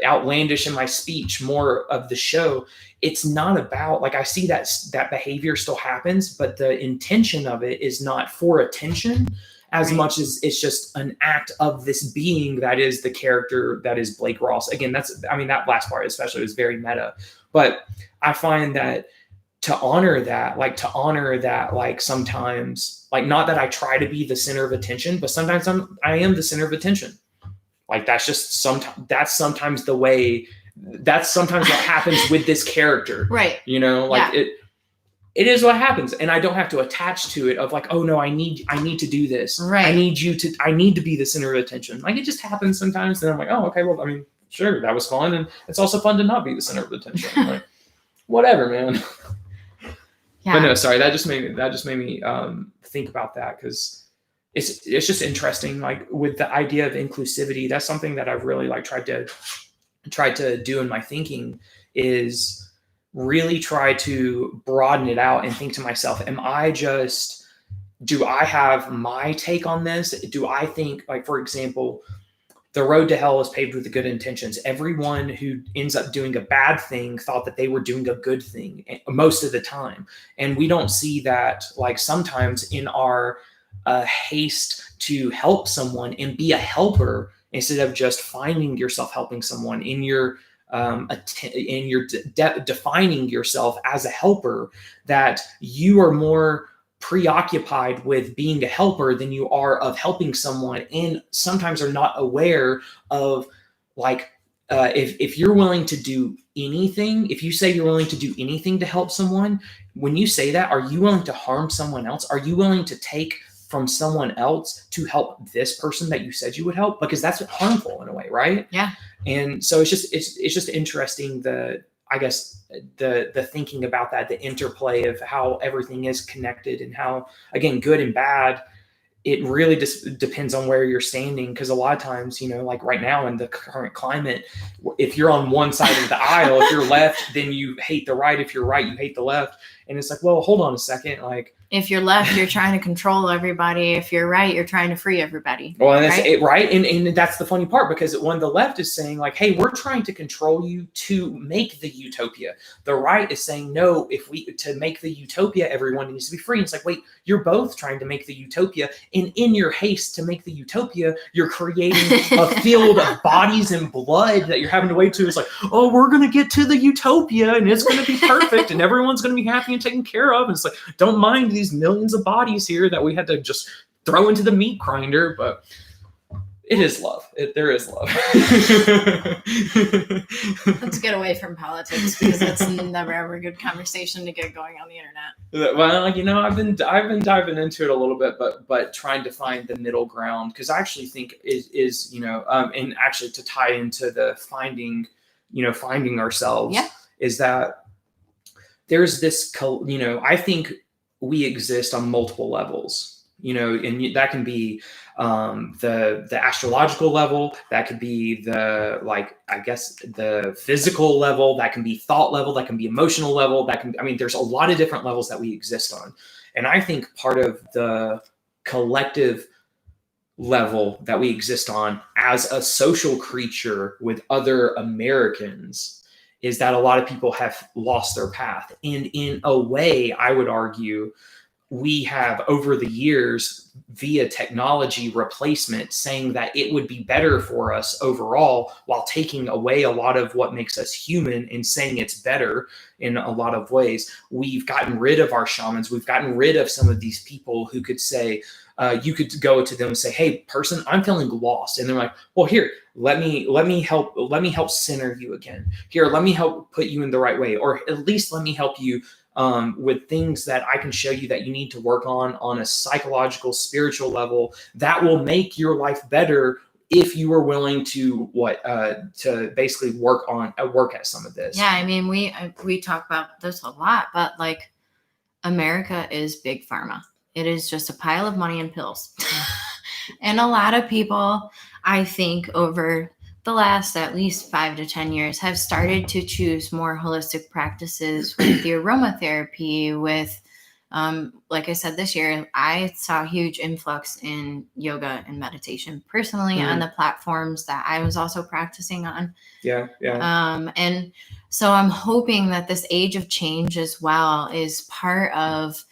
outlandish in my speech, more of the show. It's not about, like, I see that behavior still happens, but the intention of it is not for attention as much as it's just an act of this being that is the character that is Blake Ross. Again, that last part especially was very meta, but I find that to honor that, like sometimes, like, not that I try to be the center of attention, but sometimes I am the center of attention. Like, that's just sometimes the way, that's sometimes what happens with this character. Right. It is what happens. And I don't have to attach to it of like, oh no, I need to do this. Right. I need to be the center of attention. Like, it just happens sometimes. And I'm like, oh, okay, well, sure, that was fun. And it's also fun to not be the center of attention. Like, whatever, man. Yeah. But no, sorry, that just made me think about that, because it's just interesting. Like, with the idea of inclusivity, that's something that I've really tried to do in my thinking, is really try to broaden it out and think to myself, do I have my take on this? Do I think, like, for example, the road to hell is paved with the good intentions. Everyone who ends up doing a bad thing thought that they were doing a good thing most of the time. And we don't see that, like, sometimes in our haste to help someone and be a helper, instead of just finding yourself helping someone, in your defining yourself as a helper, that you are more preoccupied with being a helper than you are of helping someone, and sometimes are not aware of like if you're willing to do anything, if you say you're willing to do anything to help someone, when you say that, are you willing to harm someone else? Are you willing to take from someone else to help this person that you said you would help? Because that's harmful in a way, right? Yeah. And so it's just interesting, I guess the thinking about that, the interplay of how everything is connected, and how, again, good and bad, it really just depends on where you're standing. Because a lot of times, like right now in the current climate, if you're on one side of the aisle, if you're left, then you hate the right. If you're right, you hate the left. And it's like, well, hold on a second. Like, if you're left, you're trying to control everybody. If you're right, you're trying to free everybody. Well, and that's right? it, right? And that's the funny part, because when the left is saying like, hey, we're trying to control you to make the utopia, the right is saying, no, to make the utopia, everyone needs to be free. And it's like, wait, you're both trying to make the utopia. And in your haste to make the utopia, you're creating a field of bodies and blood that you're having to wait to. It's like, oh, we're going to get to the utopia and it's going to be perfect and everyone's going to be happy and taken care of. And it's like, don't mind these millions of bodies here that we had to just throw into the meat grinder. But it is love. There is love. Let's get away from politics, because that's never ever a good conversation to get going on the internet. Well, I've been diving into it a little bit, but trying to find the middle ground, because I actually think is and actually to tie into the finding ourselves, is that there's this, I think we exist on multiple levels, and that can be the astrological level, that could be the, like, I guess the physical level, that can be thought level, that can be emotional level, there's a lot of different levels that we exist on. And I think part of the collective level that we exist on as a social creature with other Americans is that a lot of people have lost their path. And in a way, I would argue, we have over the years, via technology replacement, saying that it would be better for us overall, while taking away a lot of what makes us human and saying it's better in a lot of ways. We've gotten rid of our shamans. We've gotten rid of some of these people who could say, you could go to them and say, hey, person, I'm feeling lost. And they're like, well, here, let me help center you again. Here, let me help put you in the right way. Or at least let me help you with things that I can show you that you need to work on a psychological, spiritual level that will make your life better, if you were willing to to basically work at some of this. Yeah, we talk about this a lot, but like, America is big pharma. It is just a pile of money and pills. And a lot of people, I think, over the last at least 5 to 10 years, have started to choose more holistic practices with the aromatherapy, with, like I said, this year, I saw a huge influx in yoga and meditation personally on the platforms that I was also practicing on. Yeah. And so I'm hoping that this age of change as well is part of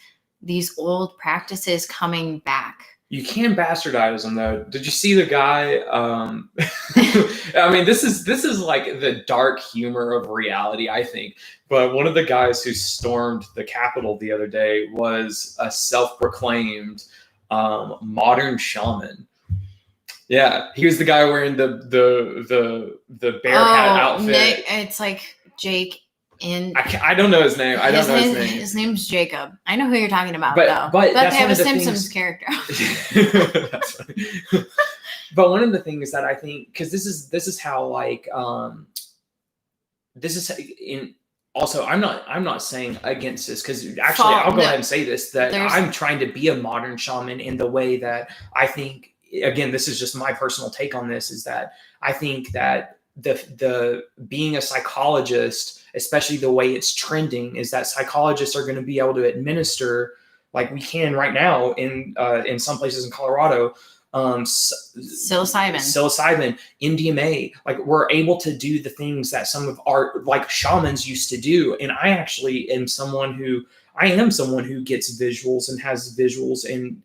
these old practices coming back. You can bastardize them, though. Did you see the guy? This is like the dark humor of reality, I think. But one of the guys who stormed the Capitol the other day was a self-proclaimed modern shaman. Yeah, he was the guy wearing the bear hat outfit. Nick, it's like Jake. I don't know his name. I don't know his name. His name's Jacob. I know who you're talking about, but they that's have one a of the Simpsons things, character. That's funny. But one of the things that I think, because this is how, like, this is in. Also, I'm not saying against this, because actually I'll go ahead and say this, that I'm trying to be a modern shaman in the way that I think, again, this is just my personal take on this, is that I think that the being a psychologist, especially the way it's trending, is that psychologists are going to be able to administer, like we can right now in some places in Colorado, psilocybin, MDMA. Like, we're able to do the things that some of our, like, shamans used to do. And I actually am someone who gets visuals and has visuals, and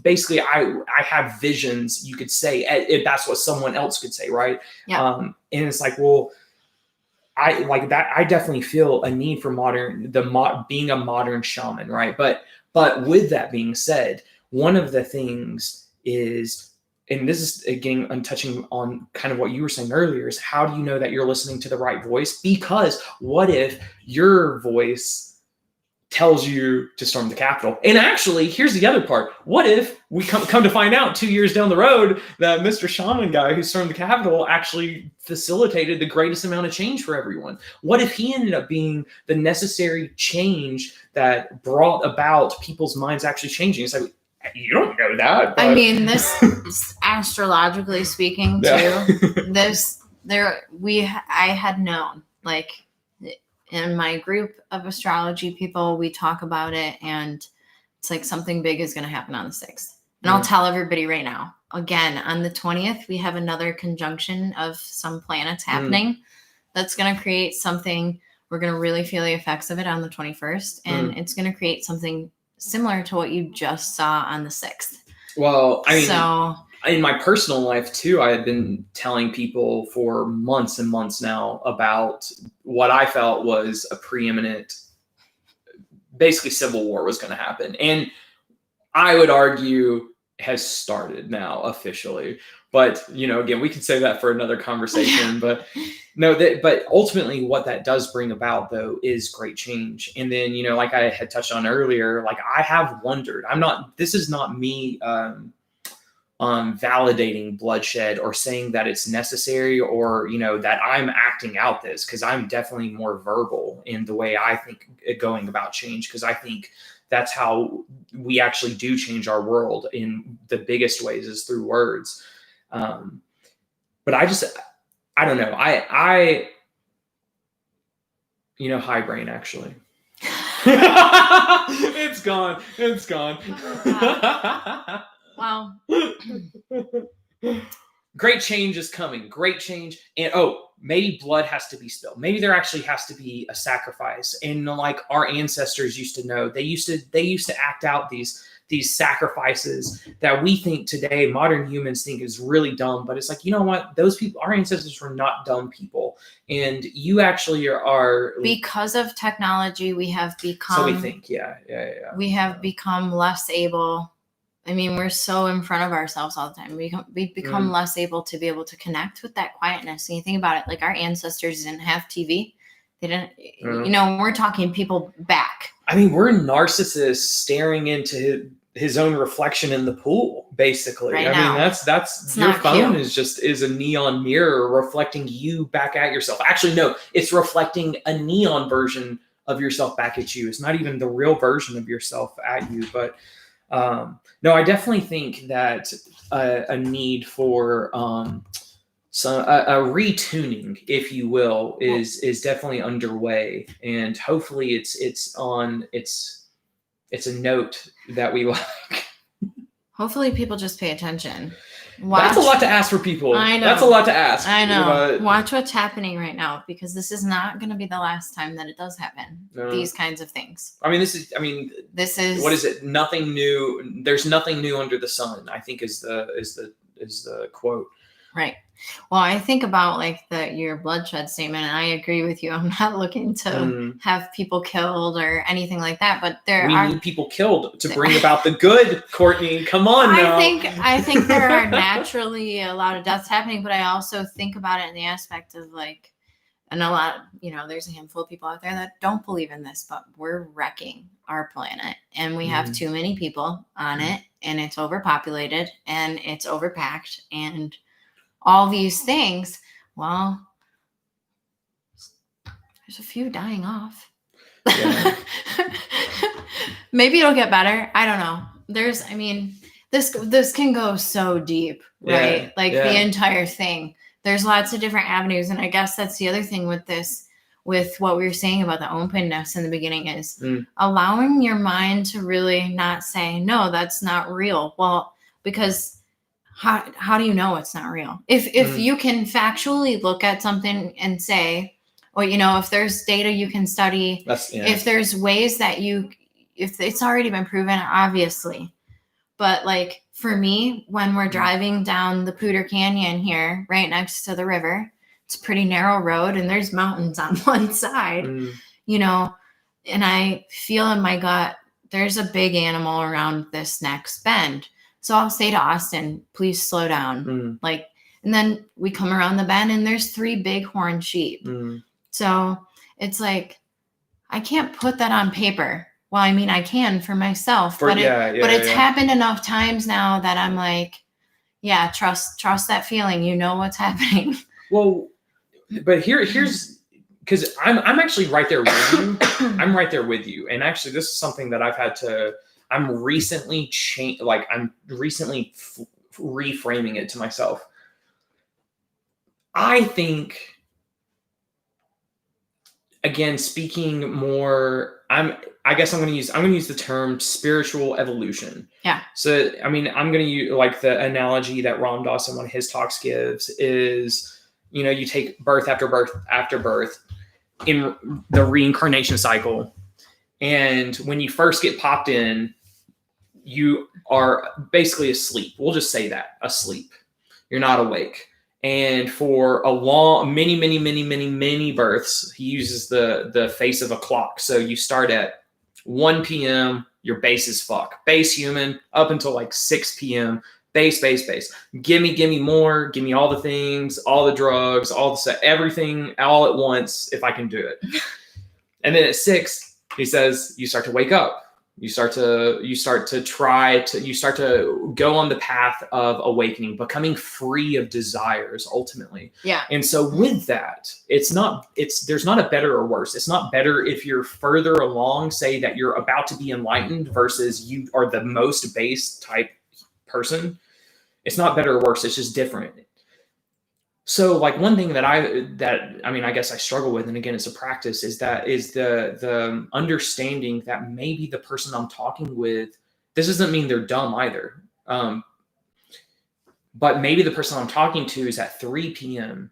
basically I have visions, you could say, if that's what someone else could say, right? Yeah. And it's like, well, I like that. I definitely feel a need for being a modern shaman, right? But with that being said, one of the things is, and this is again, I'm touching on kind of what you were saying earlier, is how do you know that you're listening to the right voice? Because what if your voice tells you to storm the Capitol? And actually, here's the other part. What if we come to find out 2 years down the road that Mr. Shaman guy who stormed the Capitol actually facilitated the greatest amount of change for everyone? What if he ended up being the necessary change that brought about people's minds actually changing? It's like, you don't know that. But... I mean, this astrologically speaking too, I had known, like, in my group of astrology people, we talk about it, and it's like something big is going to happen on the 6th. And I'll tell everybody right now, again, on the 20th, we have another conjunction of some planets happening that's going to create something. We're going to really feel the effects of it on the 21st, and it's going to create something similar to what you just saw on the 6th. Well, I mean, in my personal life too, I had been telling people for months and months now about what I felt was a preeminent, basically civil war was going to happen. And I would argue has started now officially. But, again, we could say that for another conversation. But but ultimately what that does bring about, though, is great change. And then, like I had touched on earlier, like I have wondered, this is not me validating bloodshed or saying that it's necessary or, that I'm acting out this, because I'm definitely more verbal in the way I think going about change, because I think that's how we actually do change our world in the biggest ways is through words. But I don't know. High brain, actually. It's gone. Wow. Great change is coming. Great change. And maybe blood has to be spilled. Maybe there actually has to be a sacrifice. And like our ancestors used to know, they used to act out these sacrifices that we think today, modern humans think is really dumb. But it's like, you know what? Those people, our ancestors were not dumb people. And you actually are. Because of technology, we have become. So we think, yeah. We have become less able. I mean, we're so in front of ourselves all the time. We become less able to be able to connect with that quietness. And you think about it, like our ancestors didn't have TV. They didn't, we're talking people back. I mean, we're narcissists staring into his own reflection in the pool, basically. Right I now. mean, that's your phone is a neon mirror reflecting you back at yourself. Actually, no, it's reflecting a neon version of yourself back at you. It's not even the real version of yourself at you, but no, I definitely think that a need for a retuning, if you will, is definitely underway, and hopefully it's a note that we like. Hopefully, people just pay attention. That's a lot to ask for people. I know. That's a lot to ask. I know. Watch what's happening right now, because this is not going to be the last time that it does happen. These kinds of things. I mean, this is what is it? Nothing new. There's nothing new under the sun, I think is the quote. Right. Well, I think about like your bloodshed statement, and I agree with you. I'm not looking to have people killed or anything like that, but we need people killed to bring about the good. Kourtney, come on now. I think there are naturally a lot of deaths happening, but I also think about it in the aspect of like, and a lot, there's a handful of people out there that don't believe in this, but we're wrecking our planet, and we have too many people on it, and it's overpopulated, and it's overpacked, and all these things. Well, there's a few dying off. Yeah. Maybe it'll get better. I don't know. This can go so deep, right? The entire thing. There's lots of different avenues. And I guess that's the other thing with this, with what we were saying about the openness in the beginning, is allowing your mind to really not say, no, that's not real. Well, because how do you know it's not real? If you can factually look at something and say, or, if there's data you can study, if there's ways that if it's already been proven, obviously. But like for me, when we're driving down the Poudre Canyon here, right next to the river, it's a pretty narrow road and there's mountains on one side, you know, and I feel in my gut, there's a big animal around this next bend. So I'll say to Austin, please slow down. Like, and then we come around the bend and there's 3 big horned sheep. So it's like, I can't put that on paper. Well, I mean, I can for myself, but it's happened enough times now that I'm like, yeah, trust that feeling. You know what's happening. Well, but here's, because I'm actually right there with you. I'm right there with you. And actually, this is something that I've had to, I'm recently reframing it to myself. I think, again, speaking more, I guess I'm going to use the term spiritual evolution. Yeah. So, I mean, I'm going to use like the analogy that Ram Dass in one of his talks gives is, you know, you take birth after birth after birth in the reincarnation cycle. And when you first get popped in, you are basically asleep. We'll just say that, asleep. You're not awake. And for a long, many births, he uses the face of a clock. So you start at 1 p.m., your base is fuck. Base human, up until like 6 p.m., base. Give me more. Give me all the things, all the drugs, everything all at once if I can do it. And then at 6, he says, you start to wake up. You start to go on the path of awakening, becoming free of desires ultimately. Yeah. And so with that, there's not a better or worse. It's not better if you're further along, say that you're about to be enlightened versus you are the most base type person. It's not better or worse. It's just different. So like one thing that I guess I struggle with, and again, it's a practice, is the understanding that maybe the person I'm talking with, this doesn't mean they're dumb either. But maybe the person I'm talking to is at 3 p.m.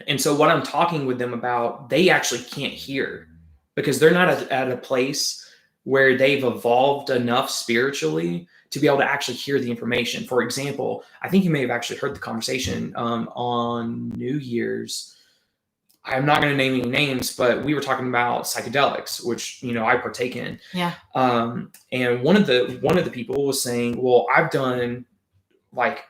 And so what I'm talking with them about, they actually can't hear because they're not at a place where they've evolved enough spiritually to be able to actually hear the information. For example, I think you may have actually heard the conversation on New Year's. I'm not going to name any names, but we were talking about psychedelics, which, you know, I partake in. Yeah. And one of the people was saying, well, I've done like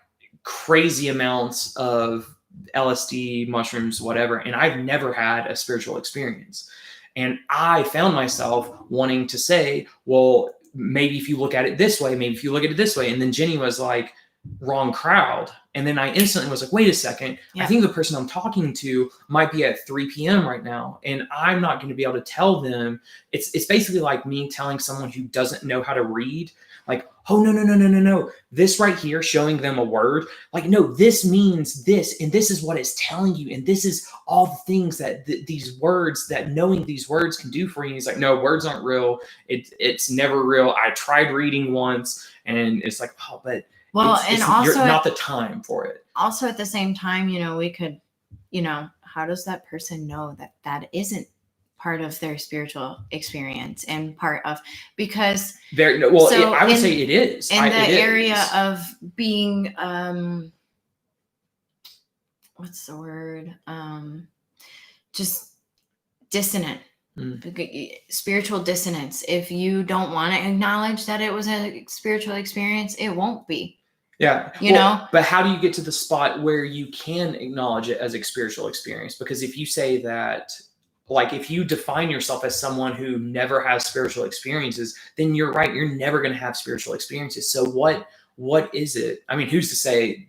crazy amounts of LSD, mushrooms, whatever, and I've never had a spiritual experience. And I found myself wanting to say, well, maybe if you look at it this way, maybe if you look at it this way. And then Jenny was like, wrong crowd. And then I instantly was like, wait a second. Yeah. I think the person I'm talking to might be at 3 p.m. right now. And I'm not going to be able to tell them. It's basically like me telling someone who doesn't know how to read, like, oh, no. This right here, showing them a word, like, no, this means this, and this is what it's telling you. And this is all the things that these words, that knowing these words can do for you. And he's like, no, words aren't real. It's never real. I tried reading once, and it's like, oh, but also not the time for it. Also at the same time, you know, we could, you know, how does that person know that isn't part of their spiritual experience and part of, because I would say it is in the area of being what's the word, just dissonant, spiritual dissonance. If you don't want to acknowledge that it was a spiritual experience, it won't be. Yeah. You know, but how do you get to the spot where you can acknowledge it as a spiritual experience? Because if you say that, like, if you define yourself as someone who never has spiritual experiences, then you're right. You're never going to have spiritual experiences. So what is it? I mean, who's to say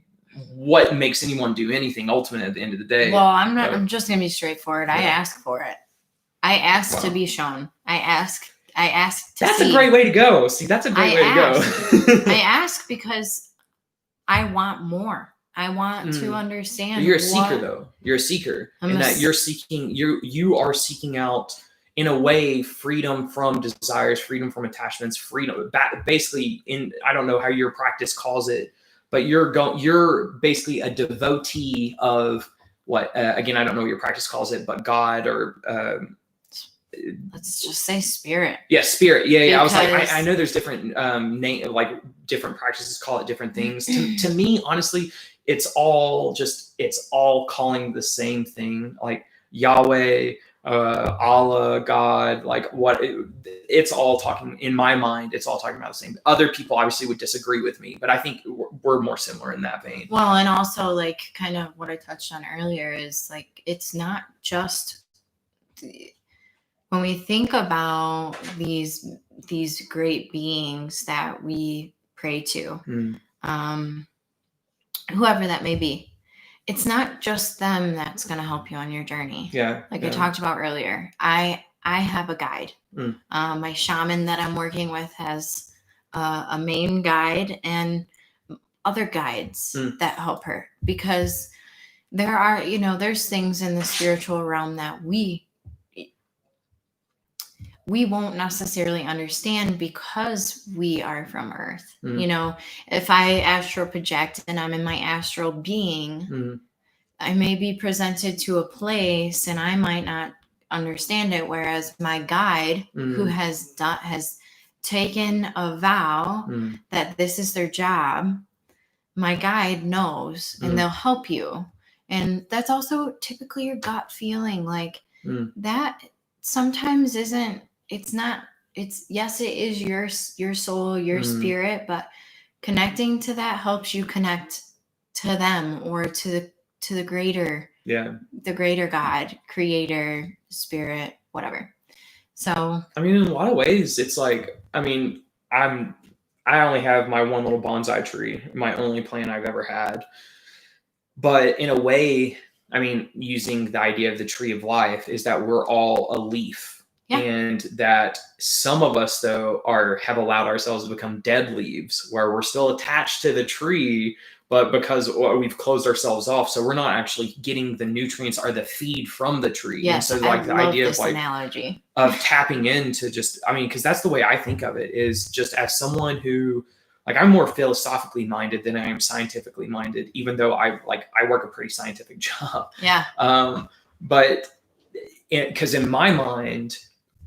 what makes anyone do anything ultimate at the end of the day? Well, I'm just going to be straightforward. Yeah. I ask for it. I ask to be shown. I ask to That's see. A great way to go. See, that's a great way to go. I ask because I want more. I want to understand. You're a seeker, though. You're a seeker, you're seeking. You are seeking out, in a way, freedom from desires, freedom from attachments, freedom. Basically, I don't know how your practice calls it, but you're basically a devotee of what? Again, I don't know what your practice calls it, but God or. Let's just say spirit. Yeah, spirit. Yeah. I was like, I know there's different different practices call it different things. To me, honestly, it's all calling the same thing, like Yahweh, Allah, God, like it's all talking, in my mind, it's all talking about the same. Other people obviously would disagree with me, but I think we're more similar in that vein. Well, and also like kind of what I touched on earlier is like, it's not just when we think about these great beings that we pray to, whoever that may be, it's not just them that's going to help you on your journey. Yeah. Like I talked about earlier, I have a guide. My shaman that I'm working with has a main guide and other guides that help her, because there are, there's things in the spiritual realm that we won't necessarily understand because we are from Earth. If I astral project and I'm in my astral being, I may be presented to a place and I might not understand it. Whereas my guide, who has taken a vow that this is their job, my guide knows and they'll help you. And that's also typically your gut feeling, like that sometimes isn't. It's not, yes, it is your soul, your spirit, but connecting to that helps you connect to them or to the greater, the greater God, creator, spirit, whatever. So, I mean, in a lot of ways, it's like, I mean, I only have my one little bonsai tree, my only plant I've ever had. But in a way, I mean, using the idea of the tree of life is that we're all a leaf. Yeah. And that some of us, though, have allowed ourselves to become dead leaves, where we're still attached to the tree, but because we've closed ourselves off, so we're not actually getting the nutrients or the feed from the tree. Yes, and so like I the love idea this of like analogy of tapping into just, I mean, because that's the way I think of it, is just as someone who, like, I'm more philosophically minded than I am scientifically minded, even though I work a pretty scientific job. Yeah. But because in my mind,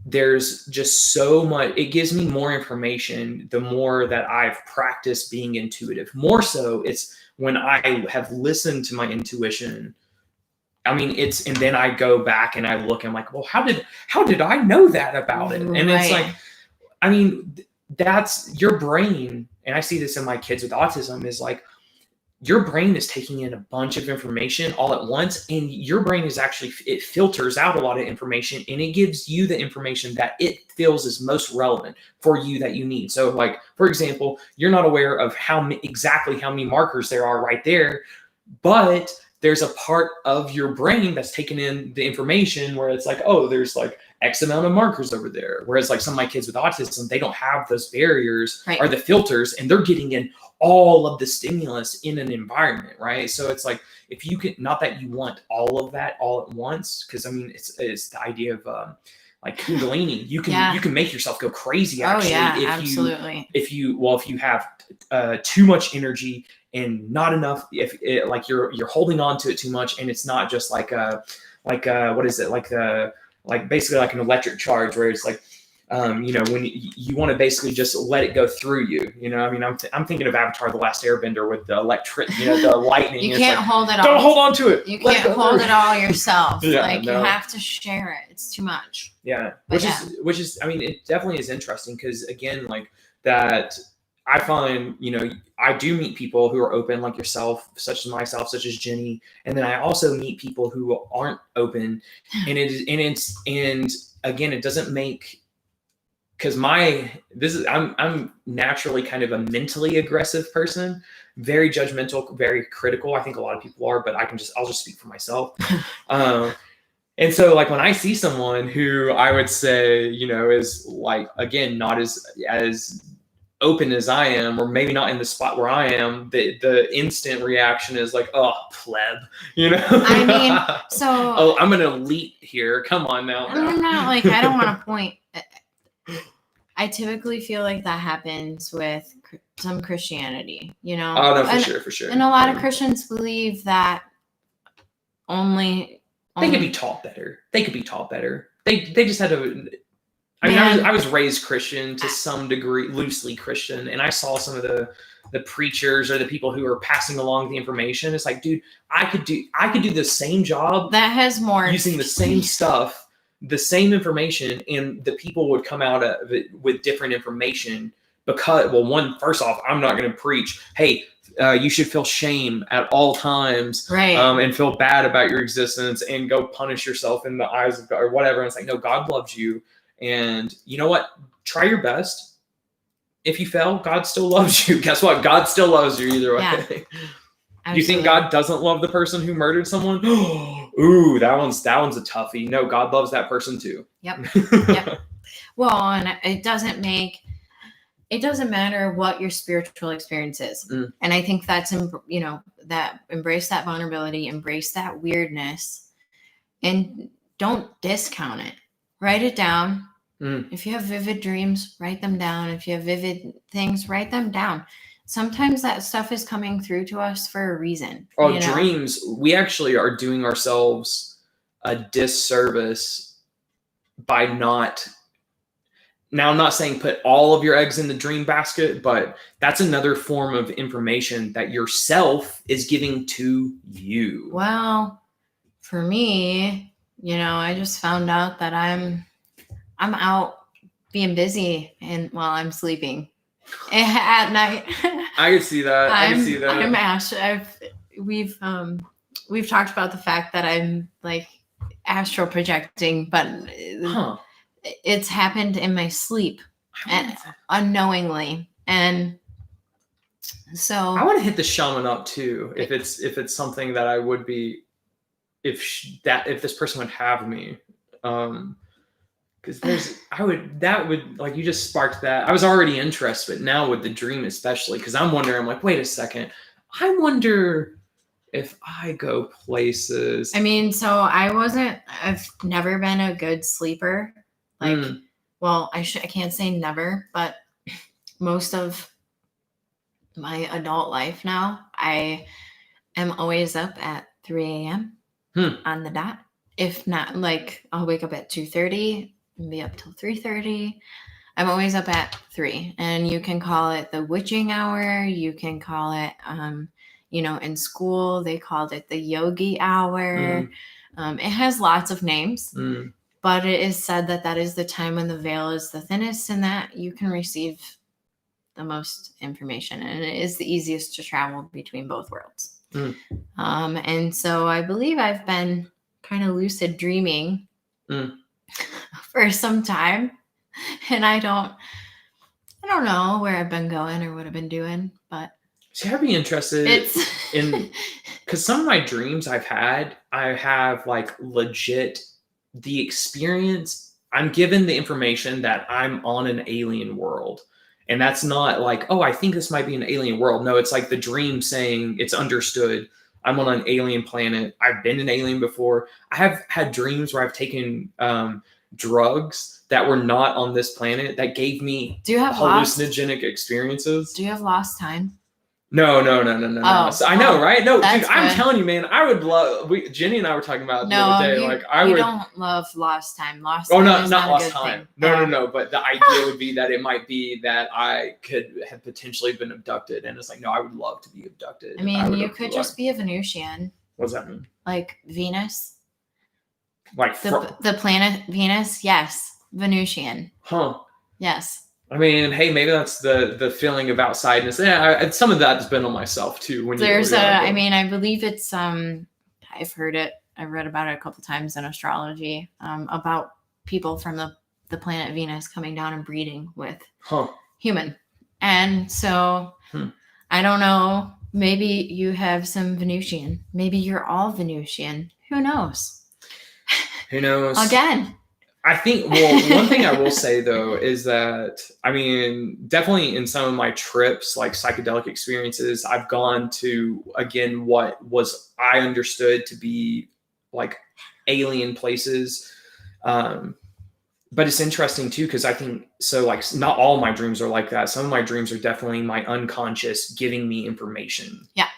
there's just so much, it gives me more information the more that I've practiced being intuitive. More so, it's when I have listened to my intuition. I mean, and then I go back and I look and I'm like, well, how did I know that about it? And it's like, I mean, that's your brain. And I see this in my kids with autism, is like, your brain is taking in a bunch of information all at once, and your brain is actually, it filters out a lot of information and it gives you the information that it feels is most relevant for you that you need. So like, for example, you're not aware of exactly how many markers there are right there, but there's a part of your brain that's taking in the information where it's like, oh, there's like X amount of markers over there. Whereas like some of my kids with autism, they don't have those barriers or the filters, and they're getting in all of the stimulus in an environment, right? So it's like, if you can, not that you want all of that all at once, because I mean, it's the idea of like Kundalini. You can make yourself go crazy. Actually, absolutely. If you have too much energy and not enough, if like you're holding on to it too much, and it's not just like what is it, like basically like an electric charge, where it's like, when you want to basically just let it go through you, I mean, I'm thinking of Avatar: The Last Airbender with the electric, the lightning. You can't hold it all. Don't hold on to it. You can't hold it all yourself. You have to share it. It's too much. Yeah. Which is, I mean, it definitely is interesting, because again, like that, I find, I do meet people who are open, like yourself, such as myself, such as Jenny. And then I also meet people who aren't open, and again, it doesn't make, because I'm naturally kind of a mentally aggressive person, very judgmental, very critical. I think a lot of people are, but I'll just speak for myself. And so like when I see someone who I would say, is like, again, not as open as I am, or maybe not in the spot where I am, the instant reaction is like, oh, pleb, I mean, so oh, I'm an elite here. Come on now. I'm not like, I don't want to point. I typically feel like that happens with some Christianity, Oh, no, for sure. And a lot of Christians believe that only they could be taught better. They just had to. I mean, I was raised Christian to some degree, loosely Christian, and I saw some of the the preachers or the people who are passing along the information. It's like, dude, I could do the same job that has more using the same stuff, the same information, and the people would come out of it with different information because, well, first off, I'm not going to preach, hey, you should feel shame at all times, right? And feel bad about your existence and go punish yourself in the eyes of God or whatever. And it's like, no, God loves you. And you know what? Try your best. If you fail, God still loves you. Guess what? God still loves you either way. Yeah. You think God doesn't love the person who murdered someone? Ooh, that one's a toughie. No, God loves that person too. Yep. Yep. Well, and it doesn't matter what your spiritual experience is. And I think that's, that embrace that vulnerability, embrace that weirdness, and don't discount it. Write it down. If you have vivid dreams, write them down. If you have vivid things, write them down. Sometimes that stuff is coming through to us for a reason. Oh, dreams. We actually are doing ourselves a disservice by not. Now, I'm not saying put all of your eggs in the dream basket, but that's another form of information that yourself is giving to you. Well, for me, I just found out that I'm out being busy and while I'm sleeping at night. I can see that. I'm Ash. We've talked about the fact that I'm like astral projecting, but it's happened in my sleep and unknowingly. And so I want to hit the shaman up too. If it's something that I would be, if this person would have me, because that would like, you just sparked that. I was already interested, but now with the dream especially, because I'm wondering, I'm like, wait a second, I wonder if I go places. I mean, so I've never been a good sleeper. Like, well, I can't say never, but most of my adult life now, I am always up at 3 a.m. On the dot. If not, like, I'll wake up at 2:30 and be up till 3:30. I'm always up at 3, and you can call it the witching hour. You can call it, in school they called it the yogi hour. It has lots of names. But it is said that is the time when the veil is the thinnest and that you can receive the most information. And it is the easiest to travel between both worlds. And so I believe I've been kind of lucid dreaming for some time. And I don't know where I've been going or what I've been doing. But see, I'd be interested in, because some of my dreams I have like legit the experience. I'm given the information that I'm on an alien world, and that's not like, oh, I think this might be an alien world. No, it's like the dream saying it's understood. I'm on an alien planet. I've been an alien before. I have had dreams where I've taken drugs that were not on this planet that gave me hallucinogenic experiences. Do you have lost time? No. Oh, So I know, right? No, dude, I'm good. telling you, man, I would love. Jenny and I were talking about it the other day. You don't love lost time. Lost time. Oh, not lost time. No. But the idea would be that it might be that I could have potentially been abducted, and it's like, no, I would love to be abducted. I mean, you could just be a Venusian. What does that mean? Like Venus. Like the planet Venus? Yes, Venusian. Huh? Yes. I mean, hey, maybe that's the feeling of outsideness. Yeah, some of that has been on myself too. I believe it's I've heard it. I've read about it a couple times in astrology about people from the planet Venus coming down and breeding with human. And so I don't know. Maybe you have some Venusian. Maybe you're all Venusian. Who knows? Who knows? Again. I think, one thing I will say though is that, I mean, definitely in some of my trips, like psychedelic experiences, I've gone to, again, what I understood to be like alien places. But it's interesting too, because I think, so like not all my dreams are like that. Some of my dreams are definitely my unconscious giving me information. Yeah.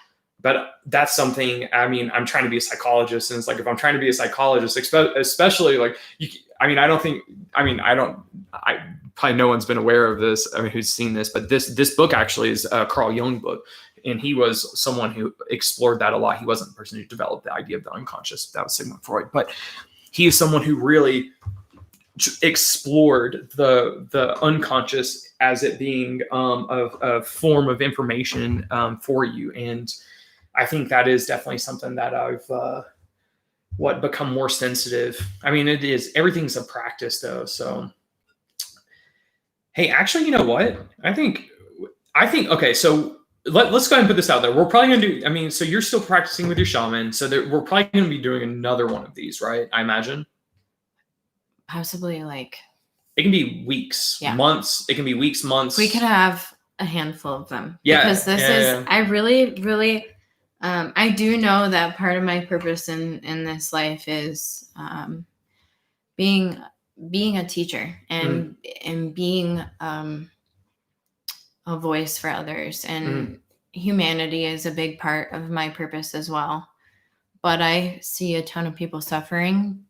But that's something, I mean, I'm trying to be a psychologist, and it's like, if I'm trying to be a psychologist, especially like I don't think, probably no one's been aware of this. I mean, who's seen this, but this book actually is a Carl Jung book. And he was someone who explored that a lot. He wasn't the person who developed the idea of the unconscious. That was Sigmund Freud. But he is someone who really explored the unconscious as it being a form of information for you. And I think that is definitely something that I've become more sensitive. I mean, it is, everything's a practice though. So, hey, actually, you know what? I think, okay, so let's go ahead and put this out there. We're probably going to do, so you're still practicing with your shaman. So we're probably going to be doing another one of these, right? I imagine. Possibly like. It can be weeks, months. It can be weeks, months. We could have a handful of them. Yeah. Because this is, I really, really, I do know that part of my purpose in this life is being a teacher and being a voice for others, and humanity is a big part of my purpose as well. But I see a ton of people suffering,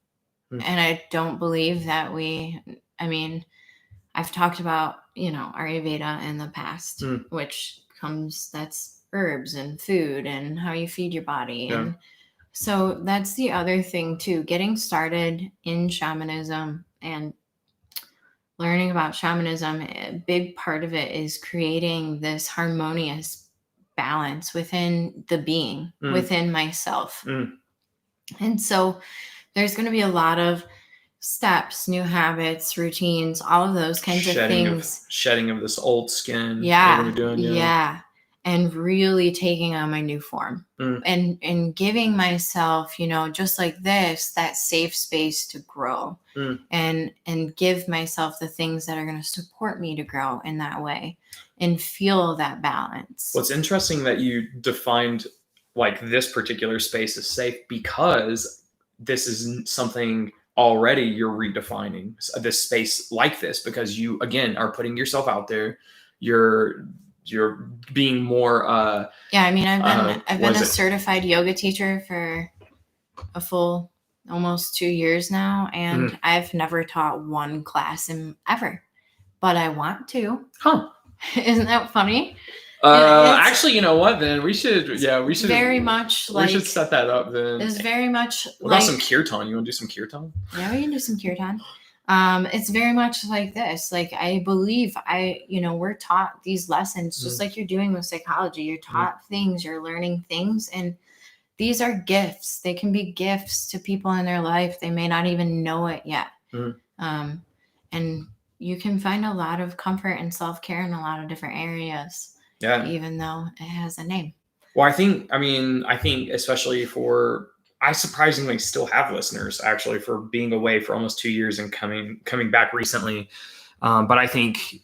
and I don't believe that I've talked about, Ayurveda in the past, which that's herbs and food and how you feed your body. Yeah. And so that's the other thing too, getting started in shamanism and learning about shamanism. A big part of it is creating this harmonious balance within the being, within myself. And so there's going to be a lot of steps, new habits, routines, all of those kinds of things. Shedding of this old skin. Yeah. You're doing, Yeah. And really taking on my new form and giving myself, just like this, that safe space to grow and give myself the things that are going to support me to grow in that way and feel that balance. What's interesting that you defined like this particular space as safe, because this is something already you're redefining this space like this, because you, again, are putting yourself out there. You're being more I've been a certified yoga teacher for a full almost 2 years now, and I've never taught one class ever, but I want to. Isn't that funny? Actually, you know what, then we should very much we should set that up then. It's very much what about some kirtan? You want to do some kirtan? Yeah, we can do some kirtan. It's very much like this. Like, I believe we're taught these lessons just like you're doing with psychology. You're taught things, you're learning things, and these are gifts. They can be gifts to people in their life. They may not even know it yet. And you can find a lot of comfort and self-care in a lot of different areas. Yeah. Even though it has a name. Well, I think especially I surprisingly still have listeners actually for being away for almost 2 years and coming back recently. But I think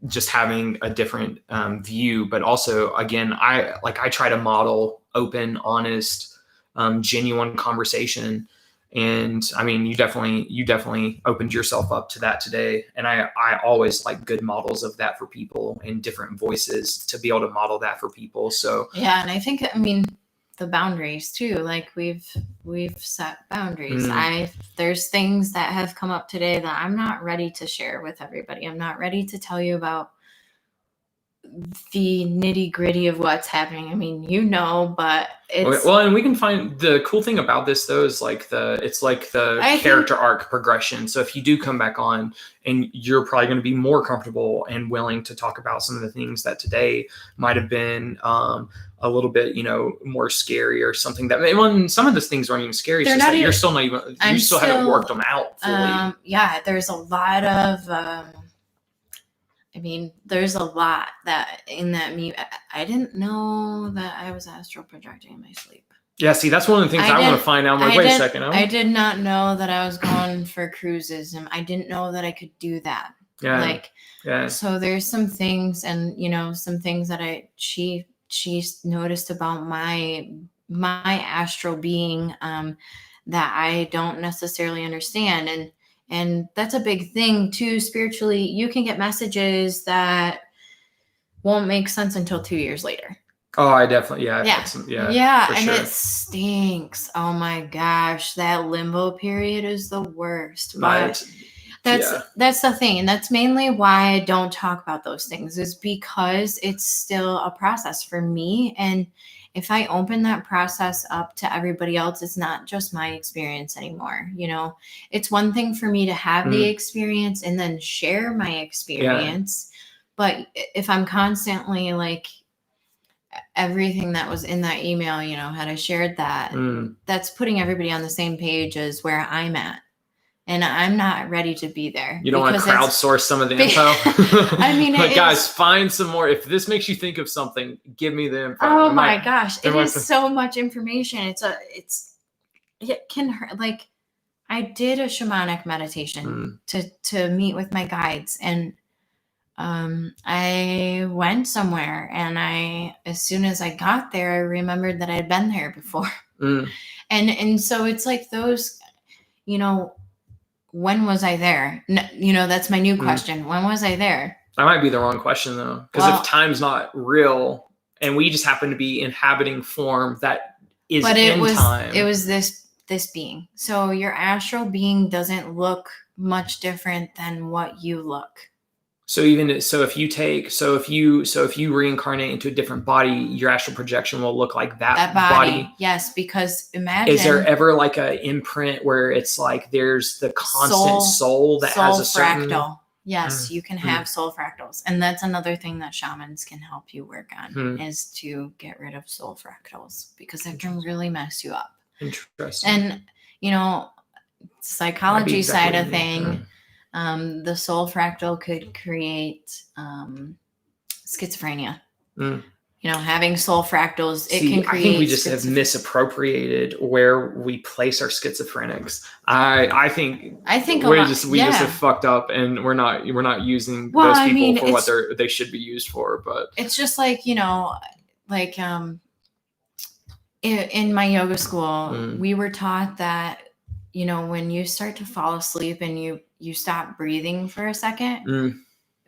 just having a different view, but also, again, I try to model open, honest, genuine conversation. And you definitely opened yourself up to that today. And I always like good models of that for people and different voices to be able to model that for people. So yeah. And I think, the boundaries too, like we've set boundaries. There's things that have come up today that I'm not ready to share with everybody. I'm not ready to tell you about the nitty gritty of what's happening. But it's and we can find the cool thing about this though is the character arc progression. So if you do come back on, and you're probably going to be more comfortable and willing to talk about some of the things that today might have been a little bit, more scary or something that some of those things aren't even scary. It's just that you're still not even, you still haven't worked them out fully. There's a lot of, there's a lot that in that I didn't know that I was astral projecting in my sleep. Yeah, see, that's one of the things I want to find out. I'm like, wait a second. I did not know that I was going for cruises, and I didn't know that I could do that. Yeah. So there's some things, and some things that she noticed about my astral being that I don't necessarily understand, and that's a big thing too. Spiritually, you can get messages that won't make sense until 2 years later. Oh, I definitely, yeah. I've Yeah. had some, yeah. Yeah, for and sure. it stinks. Oh my gosh, that limbo period is the worst. But Yeah. that's the thing, and that's mainly why I don't talk about those things, is because it's still a process for me. And if I open that process up to everybody else, it's not just my experience anymore. You know, it's one thing for me to have the experience and then share my experience. But if I'm constantly like, everything that was in that email, you know, had I shared that, that's putting everybody on the same page as where I'm at. And I'm not ready to be there. You don't want to crowdsource some of the info. I mean, like, guys, find some more. If this makes you think of something, give me the info. Oh my gosh, it is so much information. It can hurt. Like, I did a shamanic meditation to meet with my guides, and I went somewhere, and as soon as I got there, I remembered that I'd been there before. And so it's like those, you know, when was I there? No, you know, that's my new question. When was I there? That might be the wrong question, though. Because if time's not real and we just happen to be inhabiting form that is time. It was this being. So your astral being doesn't look much different than what you look. So if you reincarnate into a different body, your astral projection will look like that body. Yes, because imagine. Is there ever like an imprint where it's like there's the constant soul that has a certain fractal? Yes, you can have soul fractals, and that's another thing that shamans can help you work on is to get rid of soul fractals, because it can really mess you up. Interesting. And you know, psychology side of thing. The soul fractal could create schizophrenia. You know, having soul fractals, it can create. I think we just have misappropriated where we place our schizophrenics. I think we just have fucked up, and we're not using those people for what they should be used for. But it's just like, you know, like in my yoga school, we were taught that, you know, when you start to fall asleep and you stop breathing for a second,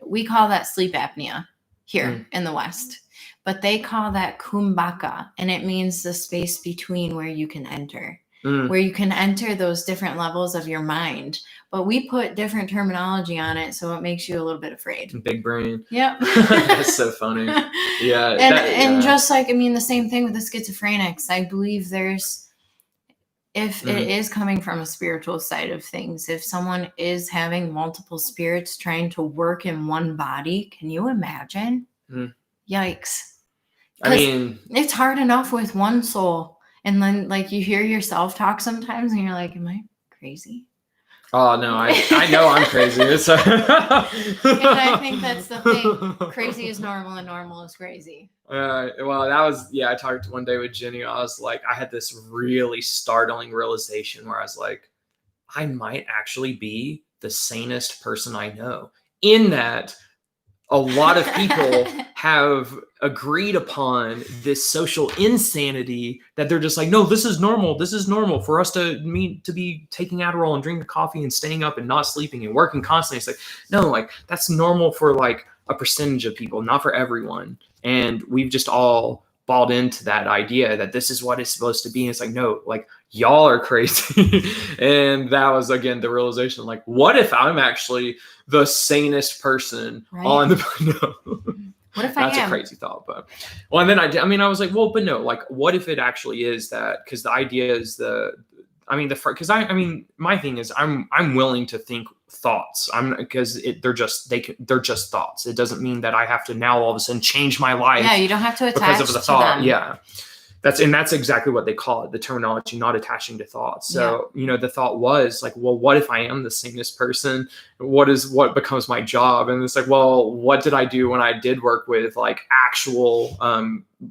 we call that sleep apnea here in the West, but they call that kumbhaka, and it means the space between where you can enter those different levels of your mind. But we put different terminology on it, so it makes you a little bit afraid. Big brain. Yep. That's so funny. Yeah. And just like, I mean, the same thing with the schizophrenics. I believe if it is coming from a spiritual side of things, if someone is having multiple spirits trying to work in one body, can you imagine? Yikes. I mean, it's hard enough with one soul. And then like you hear yourself talk sometimes and you're like, am I crazy? Oh no, I know I'm crazy. And I think that's the thing. Crazy is normal and normal is crazy. Well, that was, I talked one day with Jenny. I was like, I had this really startling realization where I was like, I might actually be the sanest person I know, in that a lot of people have agreed upon this social insanity that they're just like, no, this is normal. This is normal for us to be taking Adderall and drinking coffee and staying up and not sleeping and working constantly. It's like, no, like that's normal for like a percentage of people, not for everyone. And we've just all bought into that idea that this is what it's supposed to be. And it's like, no, like y'all are crazy. And that was, again, the realization, like, what if I'm actually the sanest person on the, what if that's a crazy thought, but well, and then I was like, well, but no, like, what if it actually is that? Because the idea is because my thing is I'm willing to think thoughts. They're just thoughts. It doesn't mean that I have to now all of a sudden change my life. Yeah, you don't have to attach because of the thought. Them. Yeah. That's exactly what they call it, the terminology, not attaching to thoughts. So, the thought was like, well, what if I am the sanest person? What becomes my job? And it's like, well, what did I do when I did work with like actual,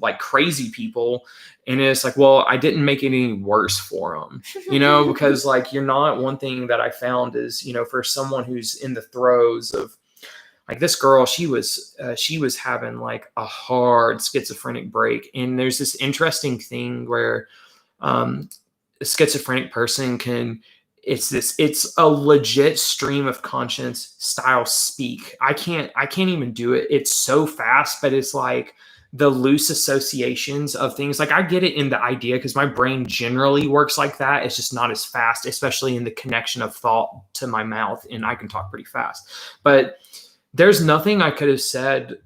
like crazy people? And it's like, well, I didn't make it any worse for them, because like, one thing that I found is, for someone who's in the throes of, like this girl, she was having like a hard schizophrenic break. And there's this interesting thing where a schizophrenic person it's a legit stream of conscience style speak. I can't even do it. It's so fast, but it's like the loose associations of things. Like I get it in the idea because my brain generally works like that. It's just not as fast, especially in the connection of thought to my mouth. And I can talk pretty fast, but there's nothing I could have said,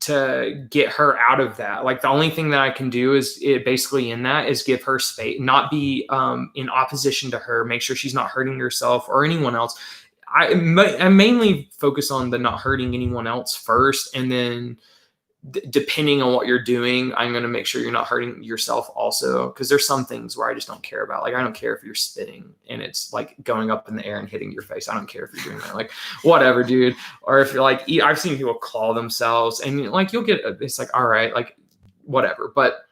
to get her out of that. Like the only thing that I can do is basically in that is give her space, not be in opposition to her, make sure she's not hurting herself or anyone else. I mainly focus on the not hurting anyone else first. And then depending on what you're doing, I'm going to make sure you're not hurting yourself also. Because there's some things where I just don't care about. Like, I don't care if you're spitting and it's like going up in the air and hitting your face. I don't care if you're doing that. Like, whatever, dude. Or if you're like, I've seen people claw themselves and like, you'll get, it's like, all right, like whatever. But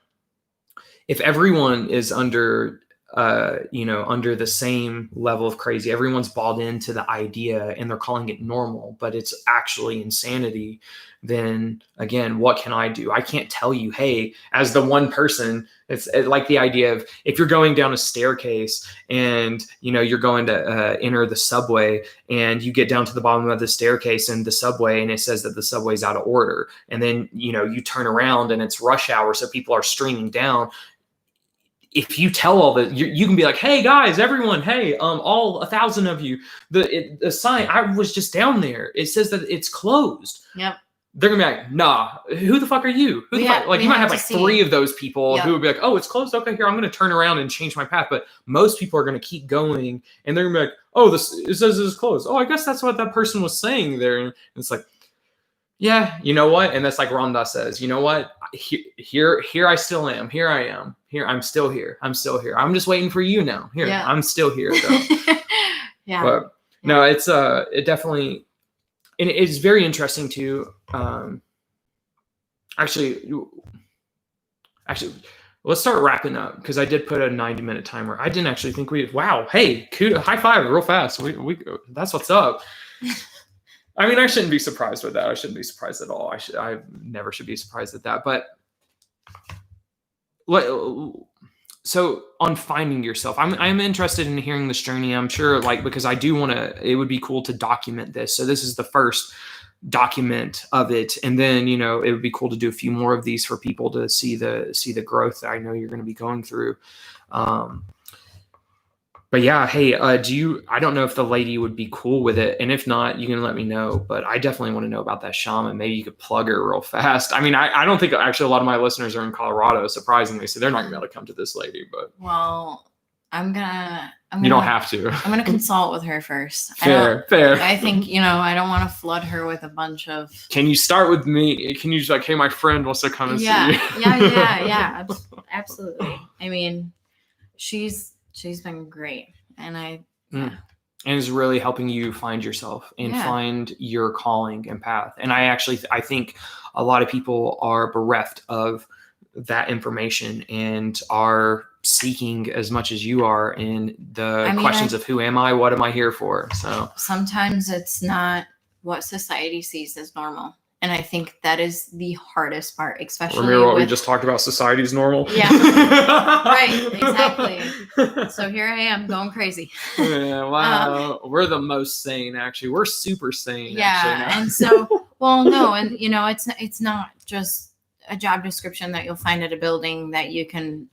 if everyone is under the same level of crazy, everyone's bought into the idea and they're calling it normal, but it's actually insanity, then again, what can I do? I can't tell you, hey, as the one person, it's like the idea of if you're going down a staircase and, you're going to enter the subway and you get down to the bottom of the staircase in the subway and it says that the subway's out of order. And then, you turn around and it's rush hour. So people are streaming down. If you tell all the, you can be like, hey guys, everyone, hey, all 1,000 of you, the sign, I was just down there. It says that it's closed. Yep. They're gonna be like, nah, who the fuck are you? Who the fuck? Like you might have like 3 of those people who would be like, oh, it's closed. Okay, here, I'm gonna turn around and change my path. But most people are gonna keep going and they're gonna be like, oh, it says it's closed. Oh, I guess that's what that person was saying there. And it's like, yeah, you know what? And that's like Ram Dass says, you know what? Here I still am. Here I am. Here, I'm still here. I'm still here. I'm just waiting for you now. Here, I'm still here though. Yeah. But no, it's it definitely, and it's very interesting too. Actually, let's start wrapping up because I did put a 90-minute timer. I didn't actually think hey, high five real fast. We that's what's up. I mean, I shouldn't be surprised with that. I shouldn't be surprised at all. I never should be surprised at that. But so on finding yourself, I'm interested in hearing this journey. I'm sure, like, because I do want to, it would be cool to document this. So this is the first document of it. And then, it would be cool to do a few more of these for people to see the growth that I know you're going to be going through. But yeah, hey, I don't know if the lady would be cool with it. And if not, you can let me know. But I definitely want to know about that shaman. Maybe you could plug her real fast. I mean, I don't think actually a lot of my listeners are in Colorado, surprisingly. So they're not going to be able to come to this lady. But well, I'm gonna you don't have to. I'm going to consult with her first. Fair. I think, I don't want to flood her with a bunch of. Can you start with me? Can you just like, hey, my friend wants to come and see you? Yeah. Absolutely. I mean, she's been great. And and is really helping you find yourself and find your calling and path. And I think a lot of people are bereft of that information and are seeking as much as you are in the questions of who am I? What am I here for? So sometimes it's not what society sees as normal. And I think that is the hardest part, especially remember what we just talked about, society's normal? Yeah. Right, exactly. So here I am going crazy. Yeah, wow. We're the most sane, actually. We're super sane. Yeah. And so, well, no, and it's not just a job description that you'll find at a building that you can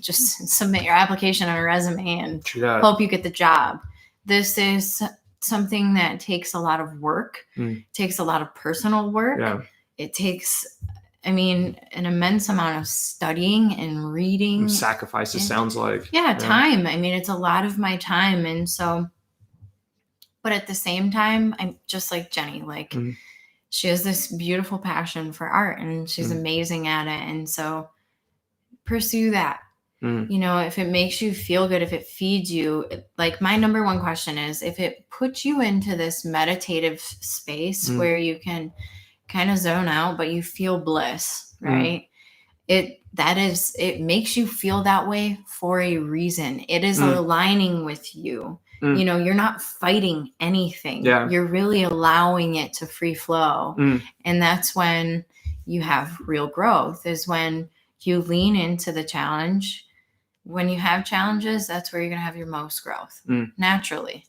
just submit your application on a resume and hope you get the job. This is something that takes a lot of work, takes a lot of personal work. Yeah. It takes, an immense amount of studying and reading. And sacrifices, sounds like. Yeah, time. It's a lot of my time. And so, but at the same time, I'm just like Jenny, she has this beautiful passion for art and she's amazing at it. And so pursue that. If it makes you feel good, if it feeds you, like my number one question is if it puts you into this meditative space where you can kind of zone out, but you feel bliss, right? It makes you feel that way for a reason. It is aligning with you. You're not fighting anything. Yeah. You're really allowing it to free flow. And that's when you have real growth, is when you lean into the challenge. When you have challenges, that's where you're going to have your most growth naturally.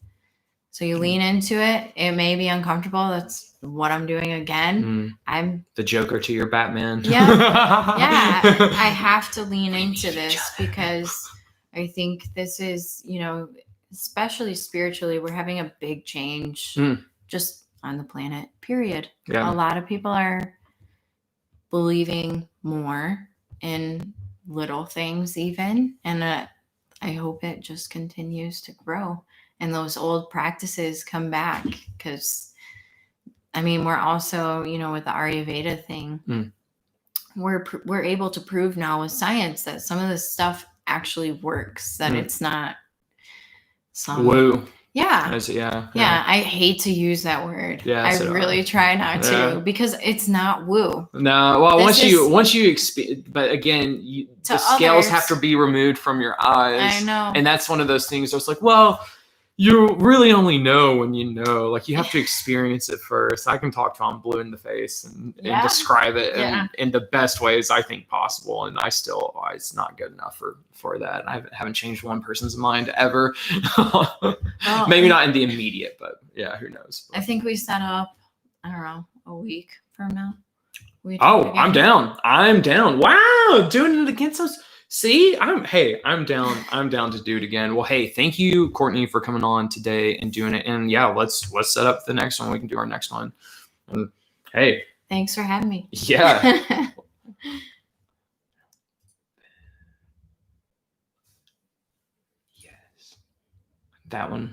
So you lean into it. It may be uncomfortable. That's what I'm doing again. I'm the Joker to your Batman. Yeah. Yeah. I have to lean into this because I think this is, you know, especially spiritually, we're having a big change just on the planet, period. Yeah. A lot of people are believing more in little things even. And I hope it just continues to grow and those old practices come back because, I mean, we're also, you know, with the Ayurveda thing, we're able to prove now with science that some of this stuff actually works, that it's not some woo. Yeah. Yeah. I hate to use that word. Yeah, I so do really I. try not to because it's not woo. No, well, This once you but again, the scales others- have to be removed from your eyes. I know. And that's one of those things where it's like, well, you really only know when you know. Like, you have to experience it first. I can talk till I'm blue in the face and describe it in the best ways I think possible. And it's not good enough for that. I haven't changed one person's mind ever. Well, maybe not in the immediate, but yeah, who knows? I think we set up, I don't know, a week from now. I'm down. I'm down. Wow, doing it against us. See, I'm down. I'm down to do it again. Well, hey, thank you, Kourtney, for coming on today and doing it. And yeah, let's set up the next one. We can do our next one. And hey, thanks for having me. Yeah. Yes. That one.